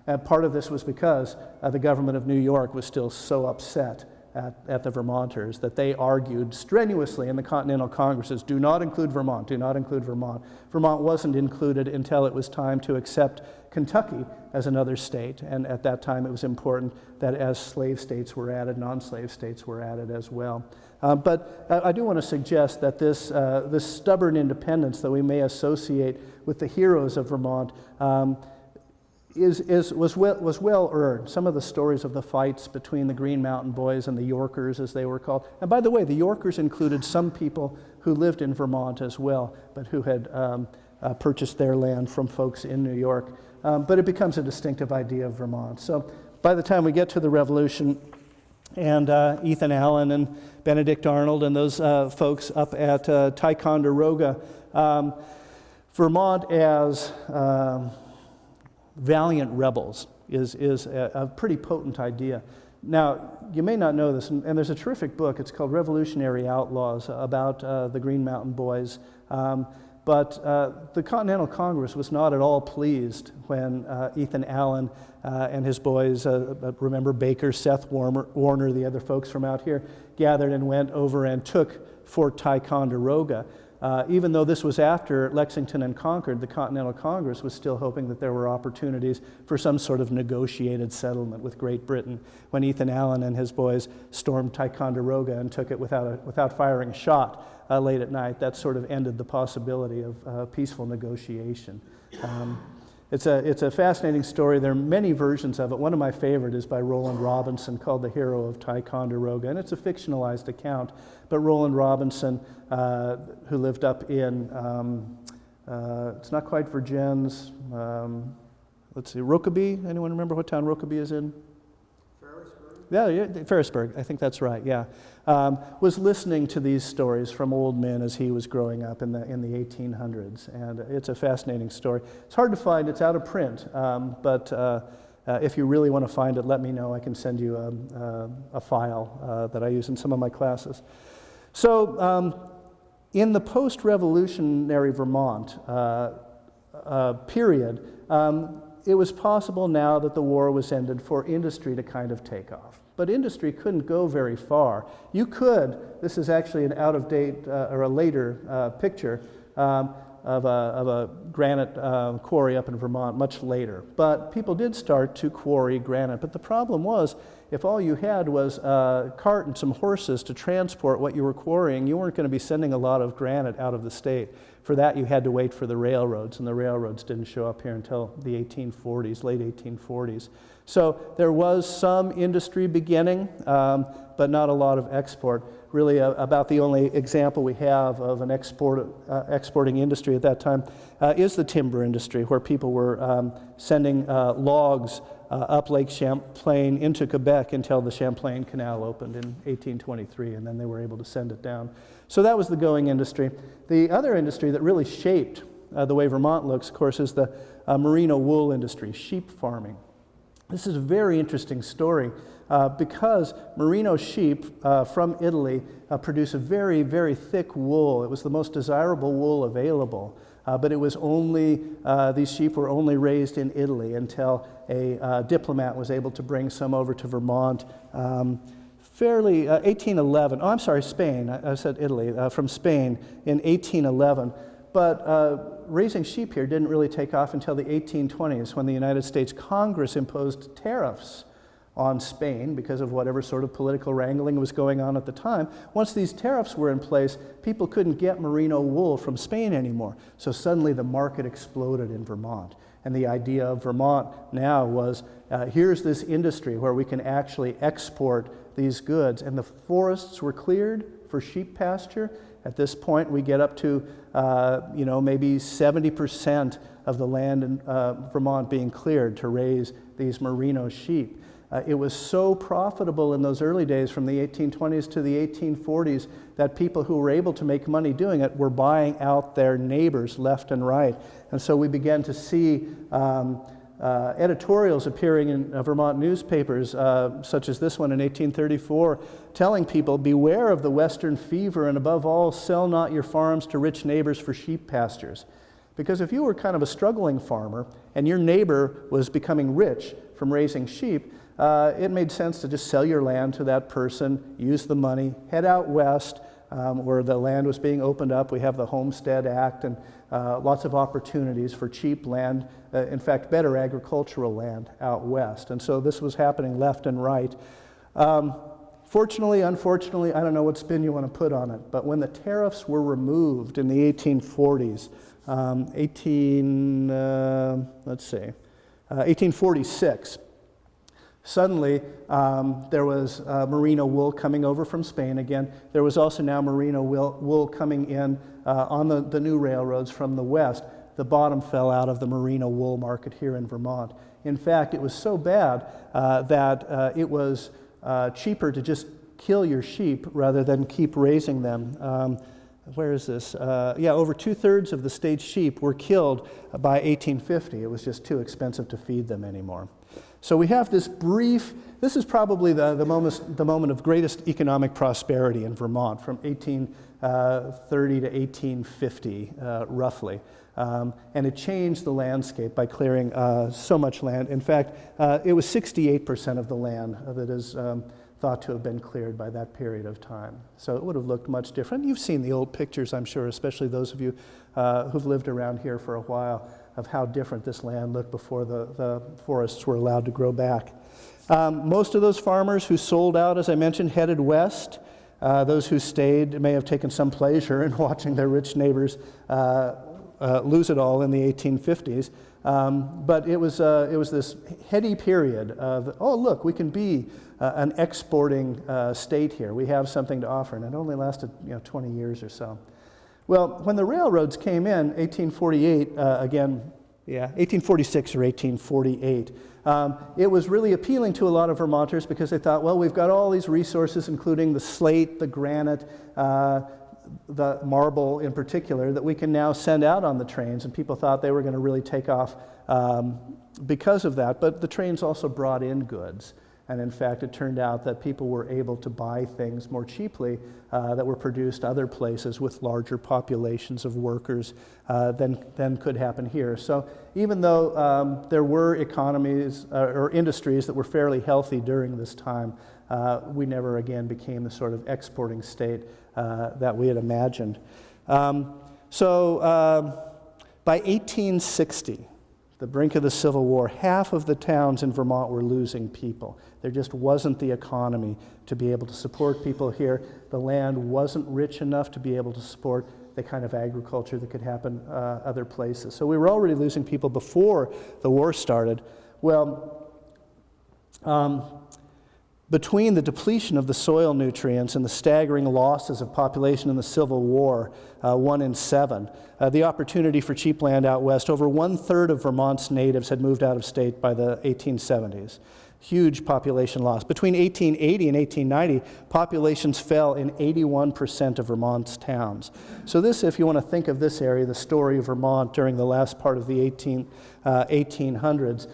And part of this was because the government of New York was still so upset at the Vermonters, that they argued strenuously in the Continental Congresses, do not include Vermont, do not include Vermont. Vermont wasn't included until it was time to accept Kentucky as another state, and at that time it was important that as slave states were added, non-slave states were added as well. But I do want to suggest that this stubborn independence that we may associate with the heroes of Vermont was well earned. Some of the stories of the fights between the Green Mountain Boys and the Yorkers, as they were called. And by the way, the Yorkers included some people who lived in Vermont as well, but who had purchased their land from folks in New York. But it becomes a distinctive idea of Vermont. So by the time we get to the Revolution, and Ethan Allen and Benedict Arnold and those folks up at Ticonderoga, Vermont as valiant rebels is a pretty potent idea. Now, you may not know this, and there's a terrific book. It's called Revolutionary Outlaws, about the Green Mountain Boys. But the Continental Congress was not at all pleased when Ethan Allen and his boys, remember Baker, Seth Warner, the other folks from out here, gathered and went over and took Fort Ticonderoga. Even though this was after Lexington and Concord, the Continental Congress was still hoping that there were opportunities for some sort of negotiated settlement with Great Britain. When Ethan Allen and his boys stormed Ticonderoga and took it without firing a shot late at night, that sort of ended the possibility of peaceful negotiation. It's a fascinating story. There are many versions of it. One of my favorite is by Roland Robinson, called The Hero of Ticonderoga, and it's a fictionalized account. But Roland Robinson, who lived up in, it's not quite Vergennes, let's see, Rokeby. Anyone remember what town Rokeby is in? Yeah, Ferrisburg, I think that's right, yeah. Was listening to these stories from old men as he was growing up in the 1800s, and it's a fascinating story. It's hard to find, it's out of print, but if you really want to find it, let me know. I can send you a file that I use in some of my classes. So in the post-revolutionary Vermont period, it was possible now that the war was ended for industry to kind of take off. But industry couldn't go very far. You could, this is actually an out-of-date or a later picture of a granite quarry up in Vermont much later. But people did start to quarry granite. But the problem was, if all you had was a cart and some horses to transport what you were quarrying, you weren't going to be sending a lot of granite out of the state. For that, you had to wait for the railroads, and the railroads didn't show up here until the 1840s, late 1840s. So there was some industry beginning, but not a lot of export. Really, about the only example we have of an exporting industry at that time is the timber industry, where people were sending logs up Lake Champlain into Quebec until the Champlain Canal opened in 1823, and then they were able to send it down. So that was the going industry. The other industry that really shaped the way Vermont looks, of course, is the merino wool industry, sheep farming. This is a very interesting story because merino sheep from Italy produce a very, very thick wool. It was the most desirable wool available. But it was only, these sheep were only raised in Italy until a diplomat was able to bring some over to Vermont. 1811, oh, I'm sorry, Spain, I said Italy, from Spain in 1811. But raising sheep here didn't really take off until the 1820s, when the United States Congress imposed tariffs on Spain because of whatever sort of political wrangling was going on at the time. Once these tariffs were in place, people couldn't get merino wool from Spain anymore. So suddenly the market exploded in Vermont. And the idea of Vermont now was, here's this industry where we can actually export these goods. And the forests were cleared for sheep pasture. At this point, we get up to, maybe 70% of the land in Vermont being cleared to raise these merino sheep. It was so profitable in those early days, from the 1820s to the 1840s, that people who were able to make money doing it were buying out their neighbors left and right. And so we began to see editorials appearing in Vermont newspapers, such as this one in 1834, telling people, beware of the western fever, and above all, sell not your farms to rich neighbors for sheep pastures. Because if you were kind of a struggling farmer and your neighbor was becoming rich from raising sheep, it made sense to just sell your land to that person, use the money, head out west where the land was being opened up. We have the Homestead Act and lots of opportunities for cheap land, in fact, better agricultural land out west. And so this was happening left and right. Fortunately, unfortunately, I don't know what spin you want to put on it, but when the tariffs were removed in the 1840s, 1846, suddenly there was merino wool coming over from Spain again. There was also now merino wool coming in on the new railroads from the west. The bottom fell out of the merino wool market here in Vermont. In fact, it was so bad that it was cheaper to just kill your sheep rather than keep raising them. Where is this? Over 2/3 of the state's sheep were killed by 1850. It was just too expensive to feed them anymore. So we have this this is probably the moment of greatest economic prosperity in Vermont from 1830 to 1850, roughly. And it changed the landscape by clearing so much land. In fact, it was 68% of the land that is thought to have been cleared by that period of time. So it would have looked much different. You've seen the old pictures, I'm sure, especially those of you who've lived around here for a while, of how different this land looked before the forests were allowed to grow back. Most of those farmers who sold out, as I mentioned, headed west. Those who stayed may have taken some pleasure in watching their rich neighbors lose it all in the 1850s. But it was this heady period of, oh, look, we can be an exporting state here. We have something to offer, and it only lasted 20 years or so. Well, when the railroads came in, 1846 or 1848, it was really appealing to a lot of Vermonters because they thought, well, we've got all these resources, including the slate, the granite, the marble in particular, that we can now send out on the trains, and people thought they were going to really take off because of that. But the trains also brought in goods. And in fact, it turned out that people were able to buy things more cheaply that were produced other places with larger populations of workers than could happen here. So even though there were economies or industries that were fairly healthy during this time, we never again became the sort of exporting state that we had imagined. By 1860, the brink of the Civil War, half of the towns in Vermont were losing people. There just wasn't the economy to be able to support people here. The land wasn't rich enough to be able to support the kind of agriculture that could happen other places. So we were already losing people before the war started. Well, between the depletion of the soil nutrients and the staggering losses of population in the Civil War, 1 in 7, the opportunity for cheap land out west, over 1/3 of Vermont's natives had moved out of state by the 1870s. Huge population loss. Between 1880 and 1890, populations fell in 81% of Vermont's towns. So this, if you want to think of this area, the story of Vermont during the last part of the 1800s,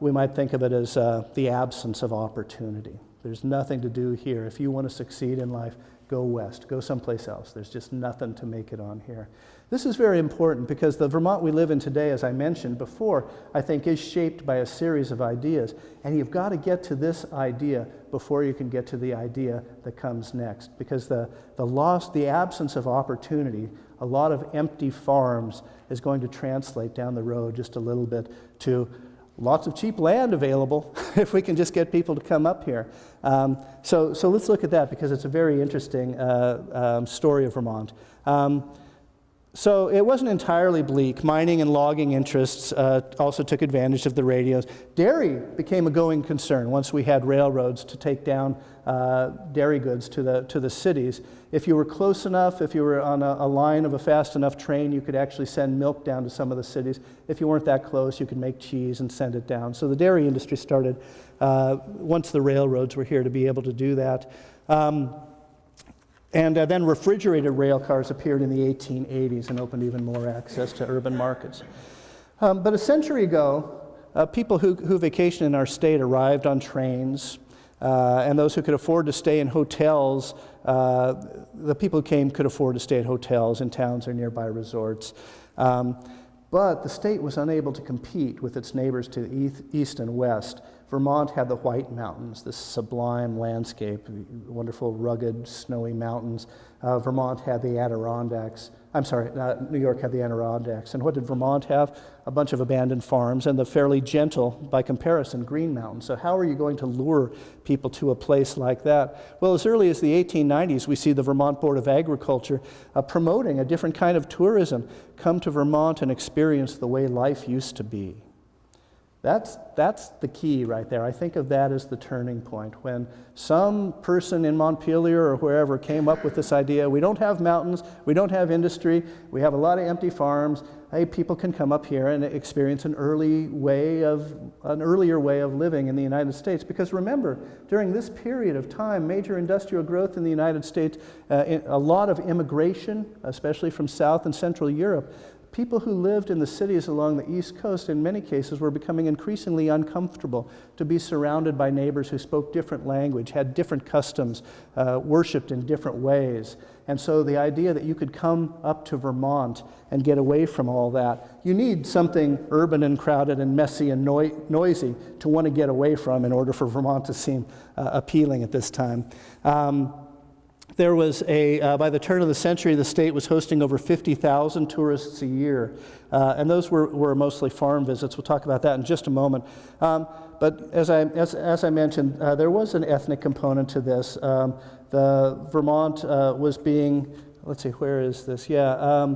we might think of it as the absence of opportunity. There's nothing to do here. If you want to succeed in life, go west, go someplace else. There's just nothing to make it on here. This is very important because the Vermont we live in today, as I mentioned before, I think is shaped by a series of ideas. And you've got to get to this idea before you can get to the idea that comes next. Because the absence of opportunity, a lot of empty farms is going to translate down the road just a little bit to lots of cheap land available if we can just get people to come up here. So let's look at that because it's a very interesting story of Vermont. So it wasn't entirely bleak. Mining and logging interests also took advantage of the radios. Dairy became a going concern once we had railroads to take down dairy goods to the cities. If you were close enough, if you were on a line of a fast enough train, you could actually send milk down to some of the cities. If you weren't that close, you could make cheese and send it down. So the dairy industry started once the railroads were here to be able to do that. And then refrigerated rail cars appeared in the 1880s and opened even more access to urban markets. But a century ago, people who vacation in our state arrived on trains, and those who could afford to stay in hotels, the people who came could afford to stay at hotels in towns or nearby resorts. But the state was unable to compete with its neighbors to the east and west Vermont had the White Mountains, this sublime landscape, wonderful, rugged, snowy mountains. Vermont had the Adirondacks. New York had the Adirondacks. And what did Vermont have? A bunch of abandoned farms and the fairly gentle, by comparison, Green Mountains. So how are you going to lure people to a place like that? Well, as early as the 1890s, we see the Vermont Board of Agriculture promoting a different kind of tourism. Come to Vermont and experience the way life used to be. That's the key right there. I think of that as the turning point. When some person in Montpelier or wherever came up with this idea, we don't have mountains, we don't have industry, we have a lot of empty farms, hey, people can come up here and experience an earlier way of living in the United States. Because remember, during this period of time, major industrial growth in the United States, a lot of immigration, especially from South and Central Europe, people who lived in the cities along the East Coast, in many cases, were becoming increasingly uncomfortable to be surrounded by neighbors who spoke different language, had different customs, worshipped in different ways. And so the idea that you could come up to Vermont and get away from all that, you need something urban and crowded and messy and noisy to want to get away from in order for Vermont to seem appealing at this time. There was by the turn of the century, the state was hosting over 50,000 tourists a year. And those were mostly farm visits. We'll talk about that in just a moment. But as I mentioned, there was an ethnic component to this. The Vermont was being, let's see, where is this? Yeah.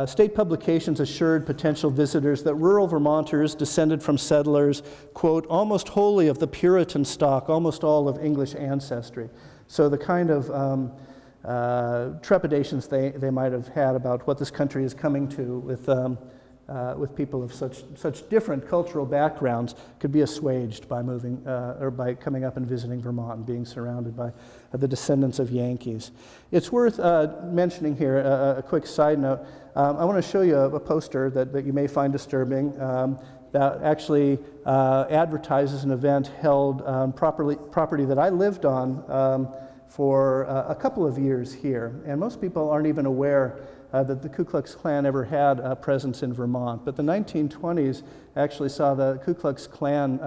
State publications assured potential visitors that rural Vermonters descended from settlers, quote, almost wholly of the Puritan stock, almost all of English ancestry. So the kind of trepidations they might have had about what this country is coming to with people of such different cultural backgrounds could be assuaged by moving or by coming up and visiting Vermont and being surrounded by the descendants of Yankees. It's worth mentioning here a quick side note. I want to show you a poster that you may find disturbing. That actually advertises an event held on property that I lived on for a couple of years here. And most people aren't even aware that the Ku Klux Klan ever had a presence in Vermont. But the 1920s actually saw the Ku Klux Klan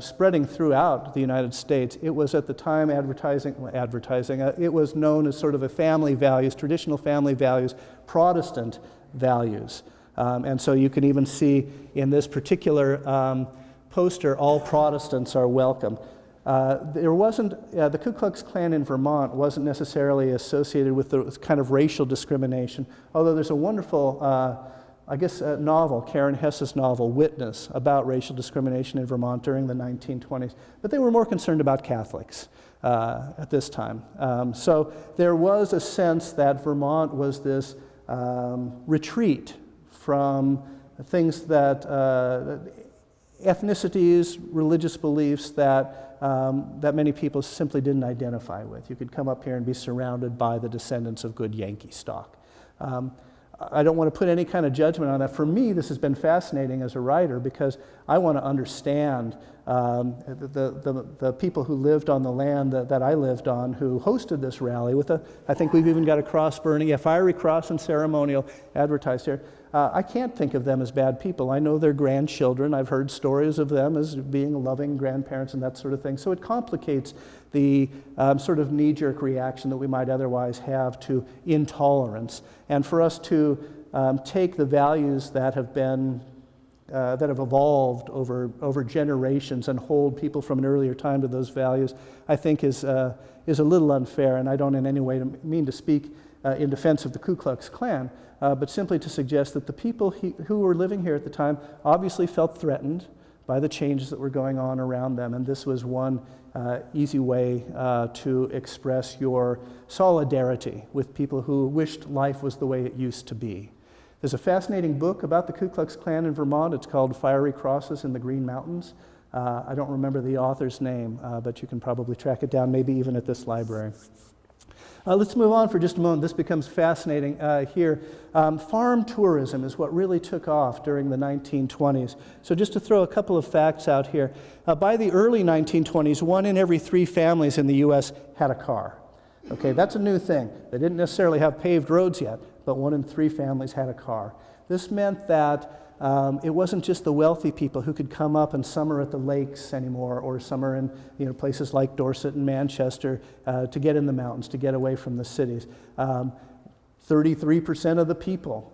spreading throughout the United States. It was at the time it was known as sort of a family values, traditional family values, Protestant values. And so you can even see in this particular poster, all Protestants are welcome. The Ku Klux Klan in Vermont wasn't necessarily associated with the kind of racial discrimination, although there's a wonderful, novel, Karen Hess's novel, Witness, about racial discrimination in Vermont during the 1920s. But they were more concerned about Catholics at this time. So there was a sense that Vermont was this retreat from things that ethnicities, religious beliefs that many people simply didn't identify with. You could come up here and be surrounded by the descendants of good Yankee stock. I don't want to put any kind of judgment on that. For me, this has been fascinating as a writer because I want to understand the people who lived on the land that I lived on, who hosted this rally with I think we've even got a cross burning, a fiery cross and ceremonial advertised here. I can't think of them as bad people. I know their grandchildren. I've heard stories of them as being loving grandparents and that sort of thing. So it complicates the sort of knee-jerk reaction that we might otherwise have to intolerance. And for us to take the values that have evolved over generations and hold people from an earlier time to those values, I think is a little unfair. And I don't in any way mean to speak in defense of the Ku Klux Klan, but simply to suggest that the people who were living here at the time obviously felt threatened by the changes that were going on around them, and this was one easy way to express your solidarity with people who wished life was the way it used to be. There's a fascinating book about the Ku Klux Klan in Vermont. It's called Fiery Crosses in the Green Mountains. I don't remember the author's name, but you can probably track it down, maybe even at this library. Let's move on for just a moment. This becomes fascinating here. Farm tourism is what really took off during the 1920s. So just to throw a couple of facts out here, by the early 1920s, 1 in every 3 families in the U.S. had a car. Okay, that's a new thing. They didn't necessarily have paved roads yet, but 1 in 3 families had a car. This meant that it wasn't just the wealthy people who could come up and summer at the lakes anymore, or summer in places like Dorset and Manchester to get in the mountains, to get away from the cities. 33% of the people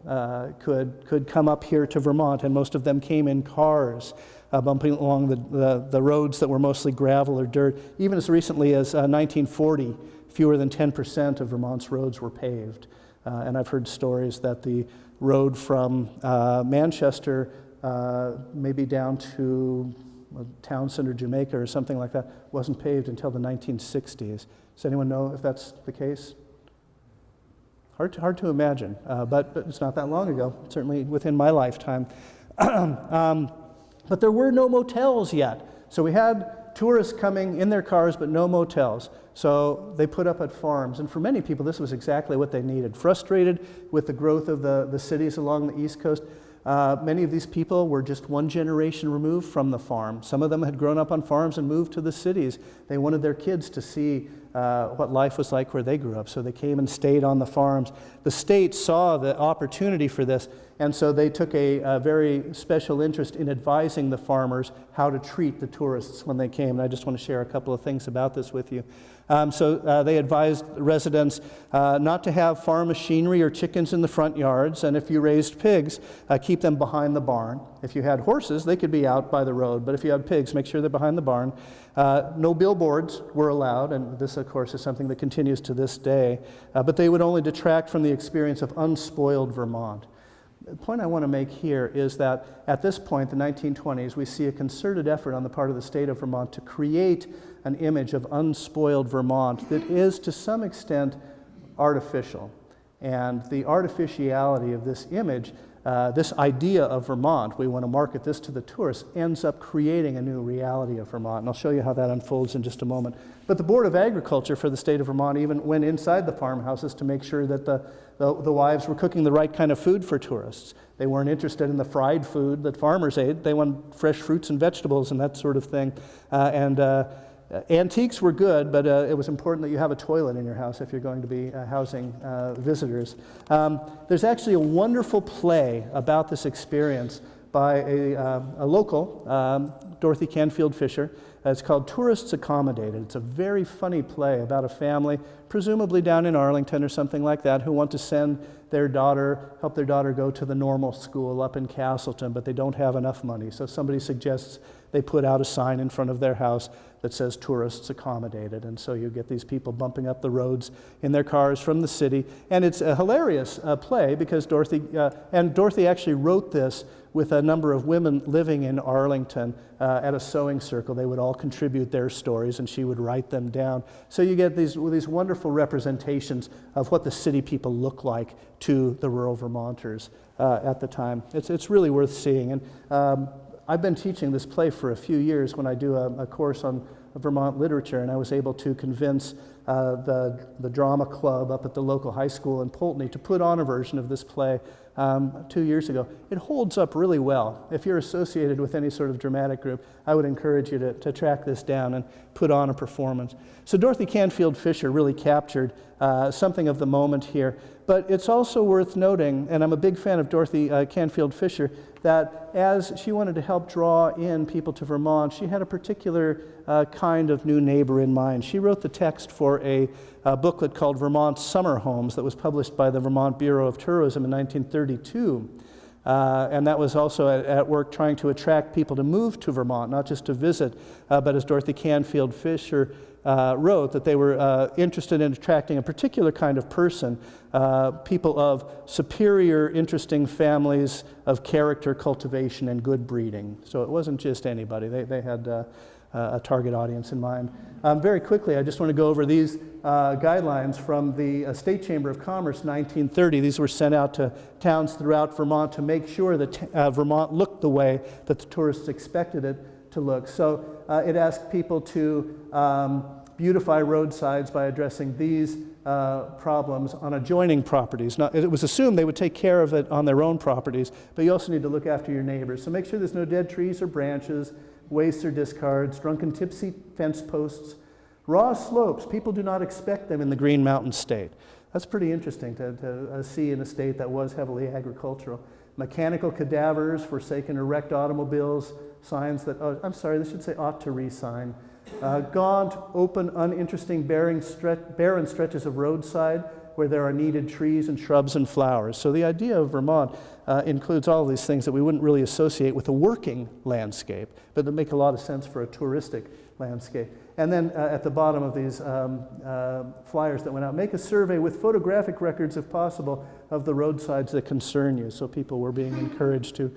could come up here to Vermont, and most of them came in cars, bumping along the roads that were mostly gravel or dirt. Even as recently as 1940, fewer than 10% of Vermont's roads were paved. And I've heard stories that the road from Manchester, maybe down to Townsend or Jamaica or something like that, wasn't paved until the 1960s. Does anyone know if that's the case? Hard to imagine, but it's not that long ago, certainly within my lifetime. But there were no motels yet. So we had tourists coming in their cars, but no motels. So they put up at farms. And for many people, this was exactly what they needed. Frustrated with the growth of the cities along the East Coast, many of these people were just one generation removed from the farm. Some of them had grown up on farms and moved to the cities. They wanted their kids to see what life was like where they grew up, so they came and stayed on the farms. The state saw the opportunity for this, and so they took a very special interest in advising the farmers how to treat the tourists when they came. And I just want to share a couple of things about this with you. So they advised residents not to have farm machinery or chickens in the front yards, and if you raised pigs, keep them behind the barn. If you had horses, they could be out by the road, but if you had pigs, make sure they're behind the barn. No billboards were allowed, and this, of course, is something that continues to this day, but they would only detract from the experience of unspoiled Vermont. The point I want to make here is that at this point, the 1920s, we see a concerted effort on the part of the state of Vermont to create an image of unspoiled Vermont that is, to some extent, artificial. And the artificiality of this image, this idea of Vermont, we want to market this to the tourists, ends up creating a new reality of Vermont. And I'll show you how that unfolds in just a moment. But the Board of Agriculture for the state of Vermont even went inside the farmhouses to make sure that the wives were cooking the right kind of food for tourists. They weren't interested in the fried food that farmers ate. They wanted fresh fruits and vegetables and that sort of thing. Antiques were good, but it was important that you have a toilet in your house if you're going to be housing visitors. There's actually a wonderful play about this experience by a local, Dorothy Canfield Fisher. It's called Tourists Accommodated. It's a very funny play about a family, presumably down in Arlington or something like that, who want to send their daughter, help their daughter go to the normal school up in Castleton, but they don't have enough money. So somebody suggests they put out a sign in front of their house that says Tourists Accommodated. And so you get these people bumping up the roads in their cars from the city. And it's a hilarious play because Dorothy actually wrote this with a number of women living in Arlington at a sewing circle. They would all contribute their stories and she would write them down. So you get these wonderful representations of what the city people look like to the rural Vermonters at the time. It's really worth seeing. And I've been teaching this play for a few years when I do a course on Vermont literature, and I was able to convince the drama club up at the local high school in Poultney to put on a version of this play 2 years ago. It holds up really well. If you're associated with any sort of dramatic group, I would encourage you to track this down and put on a performance. So Dorothy Canfield Fisher really captured something of the moment here. But it's also worth noting, and I'm a big fan of Dorothy Canfield Fisher, that as she wanted to help draw in people to Vermont, she had a particular kind of new neighbor in mind. She wrote the text for a booklet called Vermont Summer Homes that was published by the Vermont Bureau of Tourism in 1932. And that was also at work trying to attract people to move to Vermont, not just to visit, but as Dorothy Canfield Fisher wrote, that they were interested in attracting a particular kind of person, people of superior, interesting families of character cultivation and good breeding. So it wasn't just anybody. They had a target audience in mind. Very quickly, I just want to go over these guidelines from the State Chamber of Commerce 1930. These were sent out to towns throughout Vermont to make sure that Vermont looked the way that the tourists expected it to look. So it asked people to beautify roadsides by addressing these problems on adjoining properties. Now, it was assumed they would take care of it on their own properties, but you also need to look after your neighbors. So make sure there's no dead trees or branches, wastes or discards, drunken tipsy fence posts, raw slopes. People do not expect them in the Green Mountain State. That's pretty interesting to see in a state that was heavily agricultural. mechanical cadavers, forsaken erect automobiles, signs that, oh, I'm sorry, this should say ought to re-sign. Gaunt, open, uninteresting, barren stretches of roadside where there are needed trees and shrubs and flowers. So the idea of Vermont includes all of these things that we wouldn't really associate with a working landscape, but that make a lot of sense for a touristic landscape. And then at the bottom of these flyers that went out, make a survey with photographic records, if possible, of the roadsides that concern you. So people were being encouraged to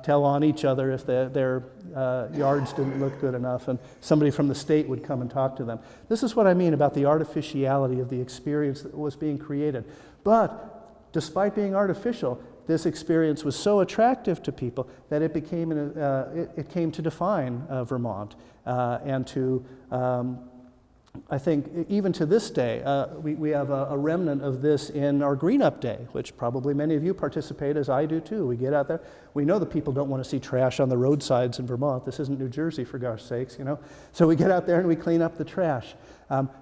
tell on each other if their yards didn't look good enough, and somebody from the state would come and talk to them. This is what I mean about the artificiality of the experience that was being created. But despite being artificial, this experience was so attractive to people that it became it came to define Vermont and to I think even to this day, we have a remnant of this in our Green Up Day, which probably many of you participate, as I do too. We get out there. We know that people don't want to see trash on the roadsides in Vermont. This isn't New Jersey, for gosh sakes, you know. So we get out there and we clean up the trash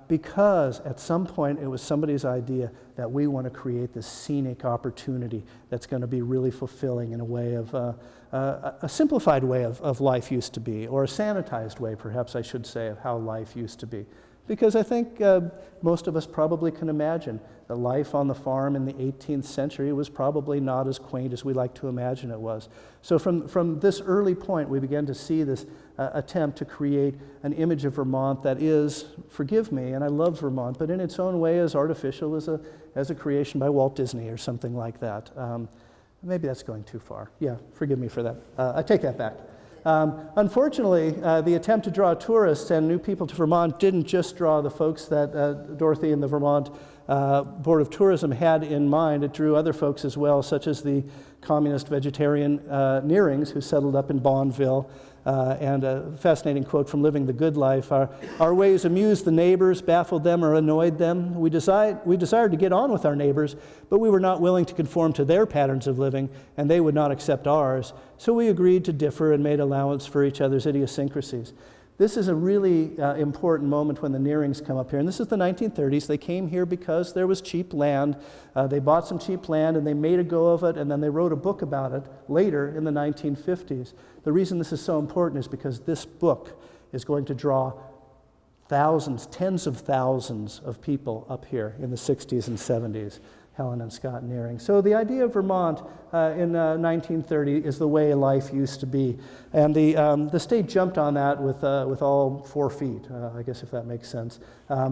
because at some point it was somebody's idea that we want to create this scenic opportunity that's going to be really fulfilling in a way of a simplified way of life used to be, or a sanitized way, perhaps I should say, of how life used to be. Because I think most of us probably can imagine that life on the farm in the 18th century was probably not as quaint as we like to imagine it was. So from this early point, we began to see this attempt to create an image of Vermont that is, forgive me, and I love Vermont, but in its own way as artificial as a creation by Walt Disney or something like that. Maybe that's going too far. Yeah, forgive me for that. I take that back. Unfortunately, the attempt to draw tourists and new people to Vermont didn't just draw the folks that Dorothy and the Vermont Board of Tourism had in mind. It drew other folks as well, such as the communist vegetarian Nearings, who settled up in Bonneville. And a fascinating quote from Living the Good Life: our ways amused the neighbors, baffled them, or annoyed them. We desired to get on with our neighbors, but we were not willing to conform to their patterns of living, and they would not accept ours. So we agreed to differ and made allowance for each other's idiosyncrasies. This is a really important moment when the Nearings come up here. And this is the 1930s. They came here because there was cheap land. They bought some cheap land and they made a go of it, and then they wrote a book about it later in the 1950s. The reason this is so important is because this book is going to draw thousands, tens of thousands of people up here in the 60s and 70s. Helen and Scott Nearing. So the idea of Vermont in 1930 is the way life used to be. And the state jumped on that with all 4 feet, I guess, if that makes sense.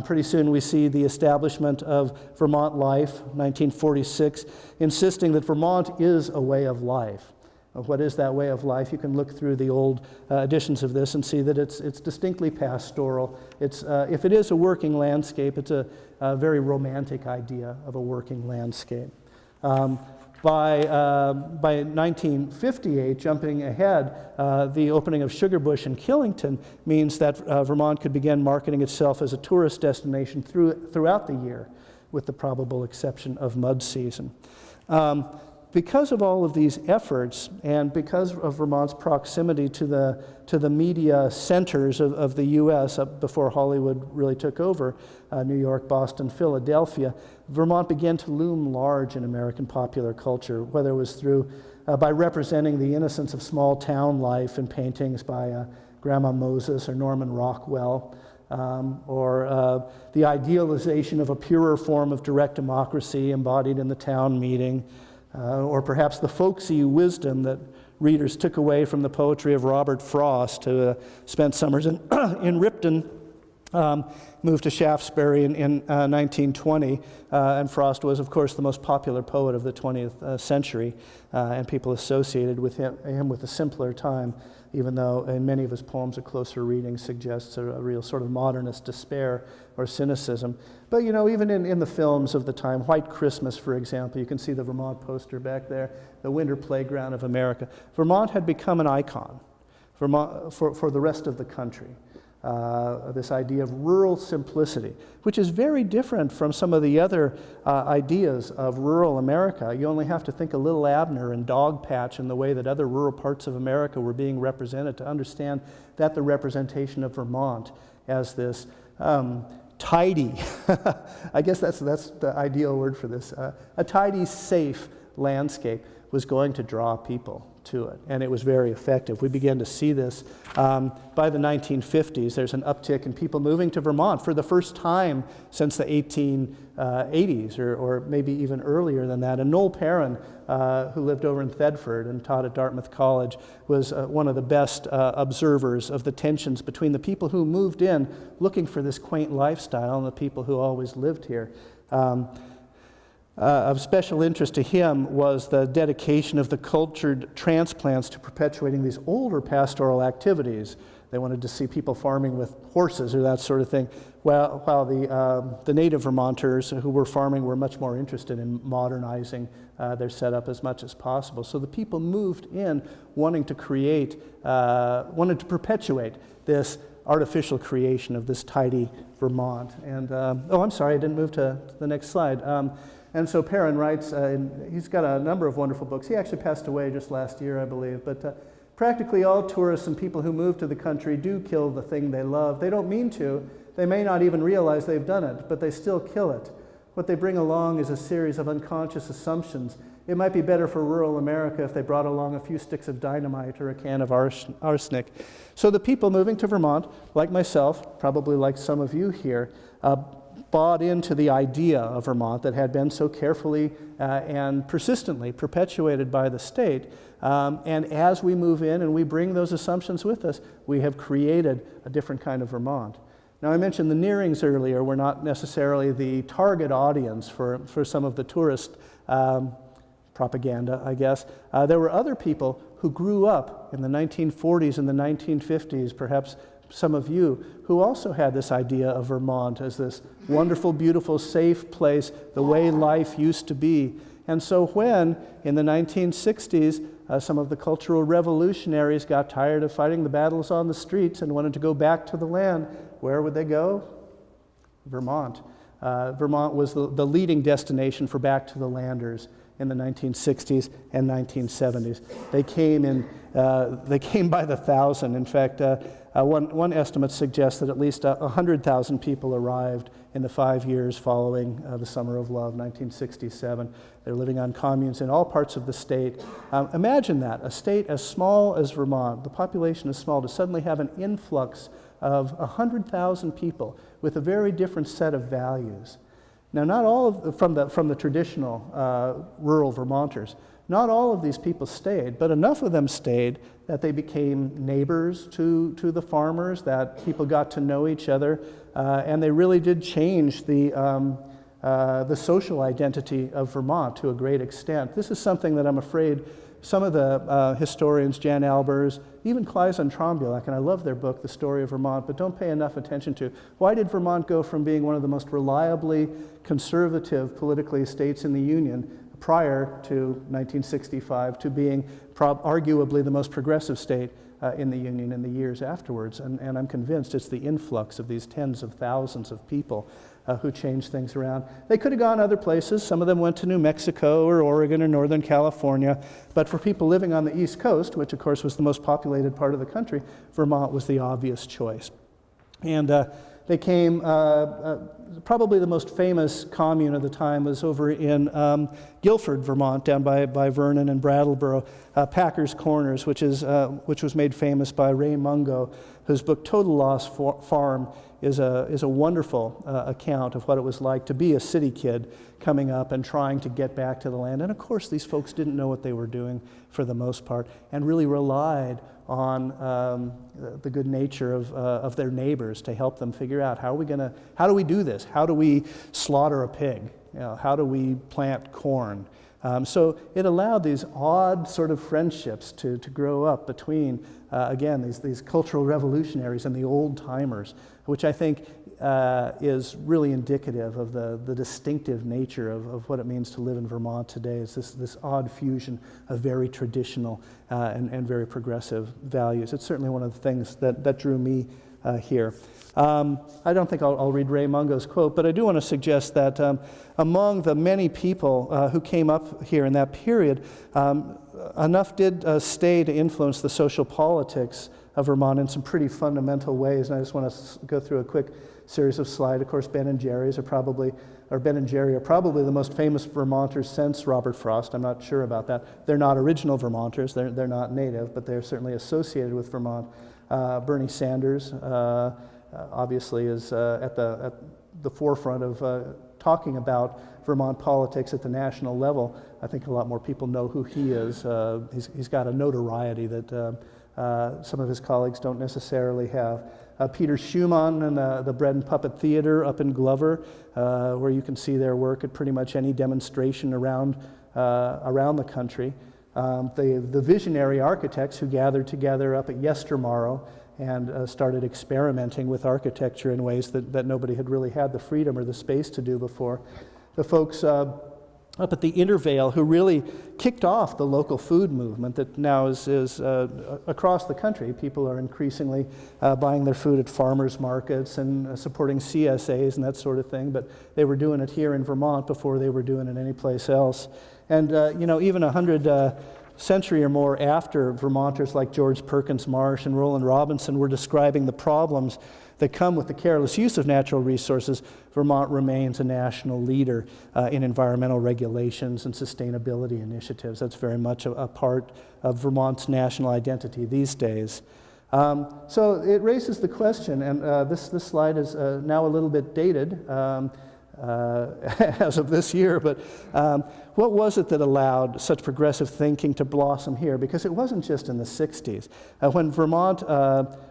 Pretty soon we see the establishment of Vermont Life, 1946, insisting that Vermont is a way of life. What is that way of life? You can look through the old editions of this and see that it's distinctly pastoral. If it is a working landscape, it's a very romantic idea of a working landscape. By 1958, jumping ahead, the opening of Sugarbush and Killington means that Vermont could begin marketing itself as a tourist destination throughout the year, with the probable exception of mud season. Because of all of these efforts, and because of Vermont's proximity to the media centers of the U.S. up before Hollywood really took over, New York, Boston, Philadelphia, Vermont began to loom large in American popular culture, whether it was by representing the innocence of small town life in paintings by Grandma Moses or Norman Rockwell, or the idealization of a purer form of direct democracy embodied in the town meeting, or perhaps the folksy wisdom that readers took away from the poetry of Robert Frost, who spent summers in Ripton, moved to Shaftesbury in 1920, and Frost was, of course, the most popular poet of the 20th century, and people associated with him with a simpler time, even though in many of his poems a closer reading suggests a real sort of modernist despair or cynicism. But, you know, even in the films of the time, White Christmas, for example, you can see the Vermont poster back there, the winter playground of America. Vermont had become an icon for the rest of the country. This idea of rural simplicity, which is very different from some of the other ideas of rural America. You only have to think of Little Abner and Dogpatch and the way that other rural parts of America were being represented to understand that the representation of Vermont as this tidy, I guess that's the ideal word for this, a tidy, safe, landscape was going to draw people to it, and it was very effective. We began to see this by the 1950s. There's an uptick in people moving to Vermont for the first time since the 1880s, or maybe even earlier than that. And Noel Perrin, who lived over in Thedford and taught at Dartmouth College, was one of the best observers of the tensions between the people who moved in looking for this quaint lifestyle and the people who always lived here. Of special interest to him was the dedication of the cultured transplants to perpetuating these older pastoral activities. They wanted to see people farming with horses or that sort of thing, while the native Vermonters who were farming were much more interested in modernizing their setup as much as possible. So the people moved in wanting to perpetuate this artificial creation of this tidy Vermont. And, I'm sorry, I didn't move to the next slide. And so Perrin writes, he's got a number of wonderful books. He actually passed away just last year, I believe. But practically all tourists and people who move to the country do kill the thing they love. They don't mean to. They may not even realize they've done it, but they still kill it. What they bring along is a series of unconscious assumptions. It might be better for rural America if they brought along a few sticks of dynamite or a can of arsenic. So the people moving to Vermont, like myself, probably like some of you here, bought into the idea of Vermont that had been so carefully and persistently perpetuated by the state. And as we move in and we bring those assumptions with us, we have created a different kind of Vermont. Now, I mentioned the Nearings earlier were not necessarily the target audience for some of the tourist propaganda, I guess. There were other people who grew up in the 1940s and the 1950s, perhaps some of you, who also had this idea of Vermont as this wonderful, beautiful, safe place, the way life used to be. And so when, in the 1960s, some of the cultural revolutionaries got tired of fighting the battles on the streets and wanted to go back to the land, where would they go? Vermont. Vermont was the leading destination for back to the landers in the 1960s and 1970s. They came by the thousand. In fact, one estimate suggests that at least 100,000 people arrived in the 5 years following the Summer of Love, 1967. They're living on communes in all parts of the state. Imagine that, a state as small as Vermont, the population is small, to suddenly have an influx of 100,000 people with a very different set of values. Now, not all of from the traditional rural Vermonters, not all of these people stayed, but enough of them stayed that they became neighbors to the farmers, that people got to know each other, and they really did change the social identity of Vermont to a great extent. This is something that I'm afraid some of the historians, Jan Albers, even Claes and Trombielek, and I love their book, The Story of Vermont, but don't pay enough attention to. Why did Vermont go from being one of the most reliably conservative politically states in the Union prior to 1965 to being arguably the most progressive state in the Union in the years afterwards? And I'm convinced it's the influx of these tens of thousands of people who changed things around. They could have gone other places. Some of them went to New Mexico or Oregon or Northern California. But for people living on the East Coast, which of course was the most populated part of the country, Vermont was the obvious choice. And they came, probably the most famous commune of the time was over in Guilford, Vermont, down by Vernon and Brattleboro, Packers Corners, which was made famous by Ray Mungo, whose book Total Loss Farm is a wonderful account of what it was like to be a city kid coming up and trying to get back to the land. And of course, these folks didn't know what they were doing for the most part, and really relied on the good nature of their neighbors to help them figure out how do we do this? How do we slaughter a pig? How do we plant corn? So it allowed these odd sort of friendships to grow up between, again, these cultural revolutionaries and the old timers, which I think is really indicative of the distinctive nature of what it means to live in Vermont today. It's this odd fusion of very traditional and very progressive values. It's certainly one of the things that drew me here. I don't think I'll read Ray Mungo's quote, but I do want to suggest that among the many people who came up here in that period, enough did stay to influence the social politics of Vermont in some pretty fundamental ways. And I just want to go through a quick series of slides. Of course, Ben and Jerry are probably the most famous Vermonters since Robert Frost. I'm not sure about that. They're not original Vermonters. They're not native, but they're certainly associated with Vermont. Bernie Sanders obviously is at the forefront of talking about Vermont politics at the national level. I think a lot more people know who he is. He's got a notoriety that some of his colleagues don't necessarily have. Peter Schumann and the Bread and Puppet Theater up in Glover, where you can see their work at pretty much any demonstration around the country. The visionary architects who gathered together up at Yestermorrow and started experimenting with architecture in ways that nobody had really had the freedom or the space to do before. The folks up at the Intervale who really kicked off the local food movement that now is across the country. People are increasingly buying their food at farmers markets and supporting CSAs and that sort of thing, but they were doing it here in Vermont before they were doing it anyplace else. And even 100 century or more after, Vermonters like George Perkins Marsh and Roland Robinson were describing the problems that come with the careless use of natural resources, Vermont remains a national leader in environmental regulations and sustainability initiatives. That's very much a part of Vermont's national identity these days. So it raises the question, and this slide is now a little bit dated as of this year, but what was it that allowed such progressive thinking to blossom here? Because it wasn't just in the 60s. When Vermont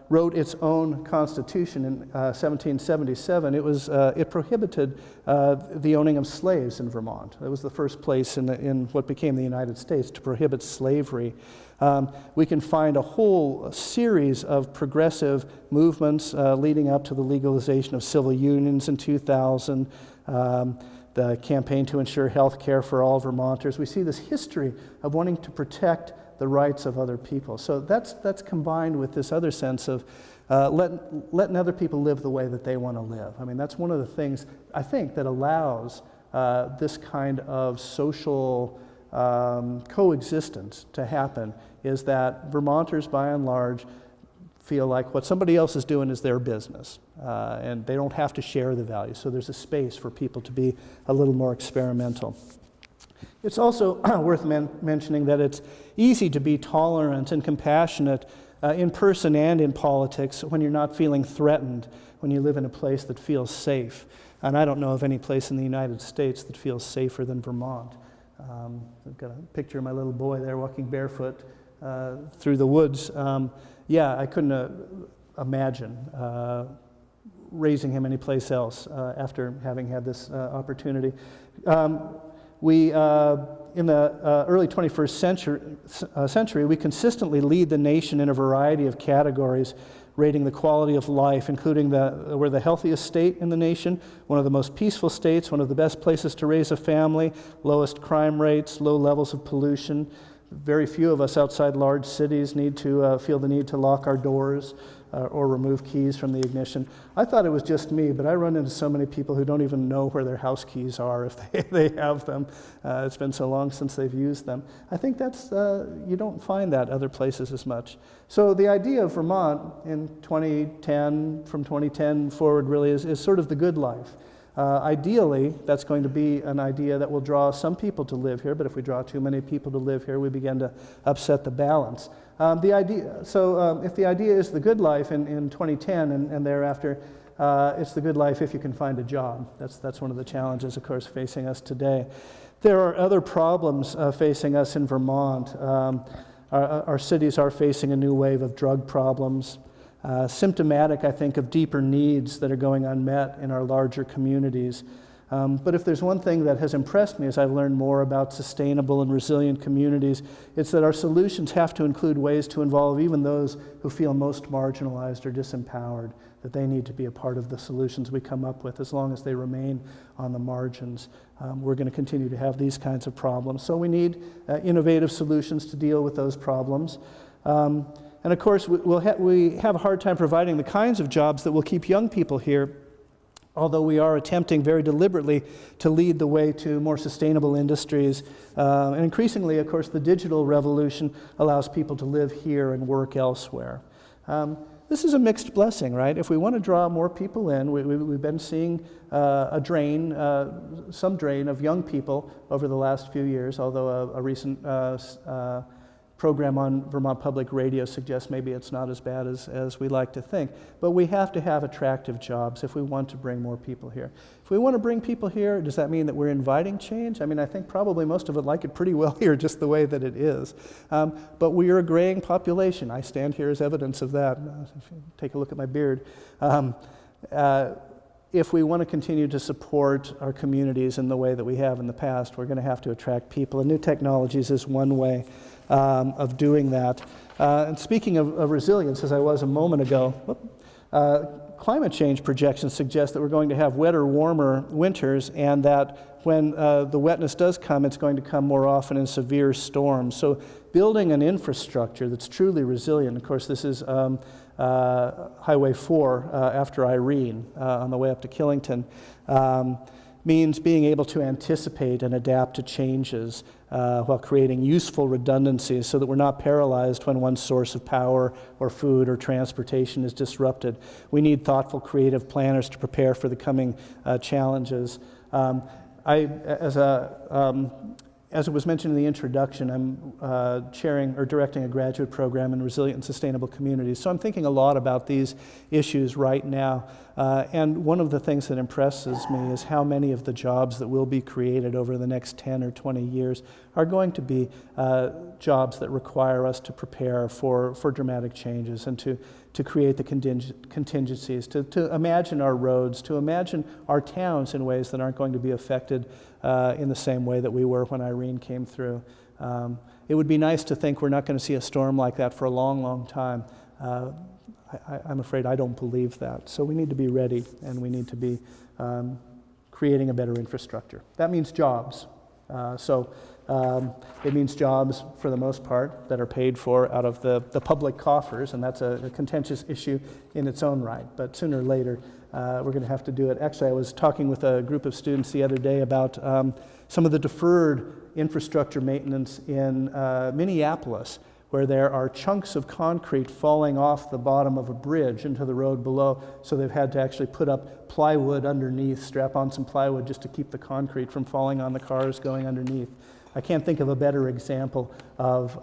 wrote its own constitution in 1777, it prohibited the owning of slaves in Vermont. It was the first place in what became the United States to prohibit slavery. We can find a whole series of progressive movements leading up to the legalization of civil unions in 2000, the campaign to ensure health care for all Vermonters. We see this history of wanting to protect the rights of other people. So that's combined with this other sense of letting other people live the way that they want to live. I mean, that's one of the things, I think, that allows this kind of social coexistence to happen, is that Vermonters, by and large, feel like what somebody else is doing is their business, and they don't have to share the value. So there's a space for people to be a little more experimental. It's also worth mentioning that it's easy to be tolerant and compassionate in person and in politics when you're not feeling threatened, when you live in a place that feels safe. And I don't know of any place in the United States that feels safer than Vermont. I've got a picture of my little boy there walking barefoot through the woods. Yeah, I couldn't imagine raising him anyplace else after having had this opportunity. In the early 21st century, we consistently lead the nation in a variety of categories, rating the quality of life, including we're the healthiest state in the nation, one of the most peaceful states, one of the best places to raise a family, lowest crime rates, low levels of pollution. Very few of us outside large cities need to feel the need to lock our doors or remove keys from the ignition. I thought it was just me, but I run into so many people who don't even know where their house keys are if they have them. It's been so long since they've used them. I think that's, you don't find that other places as much. So the idea of Vermont in 2010, from 2010 forward really is sort of the good life. Ideally, that's going to be an idea that will draw some people to live here, but if we draw too many people to live here, we begin to upset the balance. If the idea is the good life in 2010 and thereafter, it's the good life if you can find a job. That's one of the challenges, of course, facing us today. There are other problems facing us in Vermont. Our cities are facing a new wave of drug problems. Symptomatic, I think, of deeper needs that are going unmet in our larger communities. But if there's one thing that has impressed me as I've learned more about sustainable and resilient communities, it's that our solutions have to include ways to involve even those who feel most marginalized or disempowered, that they need to be a part of the solutions we come up with as long as they remain on the margins. We're going to continue to have these kinds of problems. So we need innovative solutions to deal with those problems. And of course, we have a hard time providing the kinds of jobs that will keep young people here, although we are attempting very deliberately to lead the way to more sustainable industries. And increasingly, of course, the digital revolution allows people to live here and work elsewhere. this is a mixed blessing, right? If we want to draw more people in, we've been seeing some drain of young people over the last few years, although a recent program on Vermont Public Radio suggests maybe it's not as bad as we like to think. But we have to have attractive jobs if we want to bring more people here. If we want to bring people here, does that mean that we're inviting change? I mean, I think probably most of it like it pretty well here, just the way that it is. But we are a graying population. I stand here as evidence of that. If you take a look at my beard. If we want to continue to support our communities in the way that we have in the past, we're going to have to attract people. And new technologies is one way of doing that. And speaking of resilience, as I was a moment ago, climate change projections suggest that we're going to have wetter, warmer winters, and that when the wetness does come, it's going to come more often in severe storms. So building an infrastructure that's truly resilient, of course, this is Highway 4 after Irene on the way up to Killington, means being able to anticipate and adapt to changes while creating useful redundancies so that we're not paralyzed when one source of power or food or transportation is disrupted. We need thoughtful, creative planners to prepare for the coming challenges. As it was mentioned in the introduction, I'm chairing or directing a graduate program in resilient and sustainable communities. So I'm thinking a lot about these issues right now. And one of the things that impresses me is how many of the jobs that will be created over the next 10 or 20 years are going to be jobs that require us to prepare for dramatic changes and to create the contingencies, to imagine our roads, to imagine our towns in ways that aren't going to be affected in the same way that we were when Irene came through. It would be nice to think we're not going to see a storm like that for a long, long time. I'm afraid I don't believe that. So we need to be ready, and we need to be creating a better infrastructure. That means jobs. It means jobs, for the most part, that are paid for out of the public coffers, and that's a contentious issue in its own right. But sooner or later, we're going to have to do it. Actually, I was talking with a group of students the other day about some of the deferred infrastructure maintenance in Minneapolis, where there are chunks of concrete falling off the bottom of a bridge into the road below, so they've had to actually put up plywood underneath, strap on some plywood just to keep the concrete from falling on the cars going underneath. I can't think of a better example of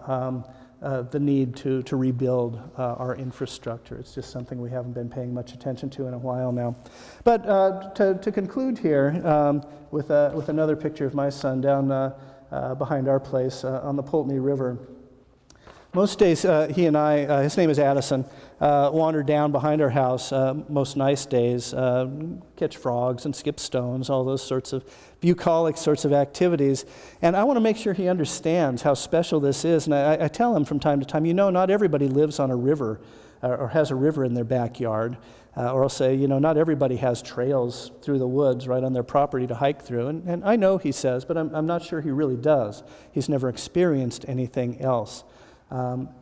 the need to rebuild our infrastructure. It's just something we haven't been paying much attention to in a while now. But to conclude here with another picture of my son down behind our place on the Pulteney River. Most days, he and I, his name is Addison, wander down behind our house most nice days, catch frogs and skip stones, all those sorts of bucolic sorts of activities. And I want to make sure he understands how special this is. And I tell him from time to time, not everybody lives on a river or has a river in their backyard. Or I'll say, not everybody has trails through the woods right on their property to hike through. And I know, he says, but I'm not sure he really does. He's never experienced anything else.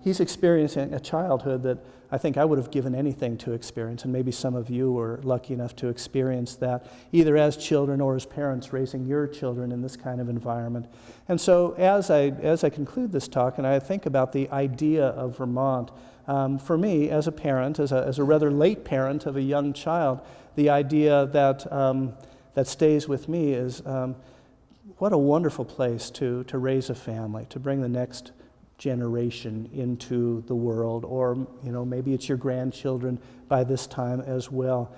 He's experiencing a childhood that I think I would have given anything to experience, and maybe some of you were lucky enough to experience that, either as children or as parents raising your children in this kind of environment. And so as I conclude this talk and I think about the idea of Vermont, for me as a parent, as a rather late parent of a young child, the idea that stays with me is what a wonderful place to raise a family, to bring the next generation into the world, or maybe it's your grandchildren by this time as well.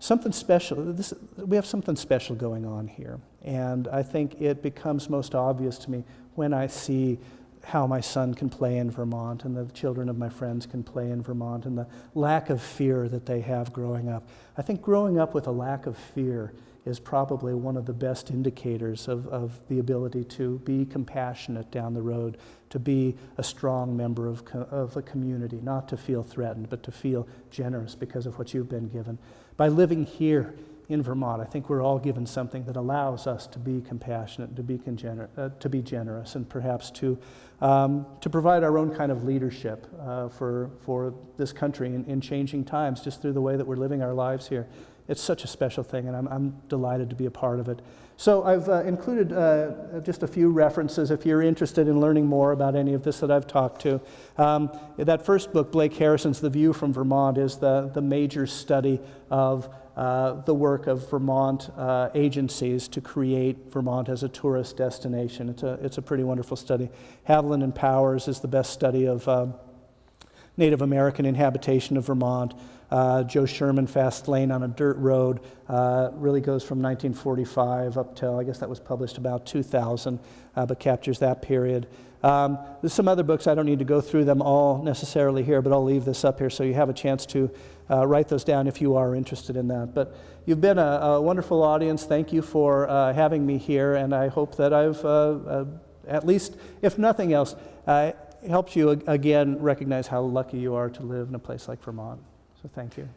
Something special. We have something special going on here, and I think it becomes most obvious to me when I see how my son can play in Vermont, and the children of my friends can play in Vermont, and the lack of fear that they have growing up. I think growing up with a lack of fear is probably one of the best indicators of the ability to be compassionate down the road, to be a strong member of a community, not to feel threatened, but to feel generous because of what you've been given. By living here in Vermont, I think we're all given something that allows us to be compassionate, to be generous, and perhaps to provide our own kind of leadership for this country in changing times, just through the way that we're living our lives here. it's such a special thing, and I'm delighted to be a part of it. So I've included just a few references if you're interested in learning more about any of this that I've talked to. That first book, Blake Harrison's The View from Vermont, is the major study of the work of Vermont agencies to create Vermont as a tourist destination. It's a pretty wonderful study. Haviland and Powers is the best study of Native American inhabitation of Vermont. Joe Sherman, Fast Lane on a Dirt Road, really goes from 1945 up till, I guess that was published about 2000, but captures that period. There's some other books. I don't need to go through them all necessarily here, but I'll leave this up here so you have a chance to write those down if you are interested in that. But you've been a wonderful audience. Thank you for having me here, and I hope that I've, at least, if nothing else, helped you again recognize how lucky you are to live in a place like Vermont. So thank you.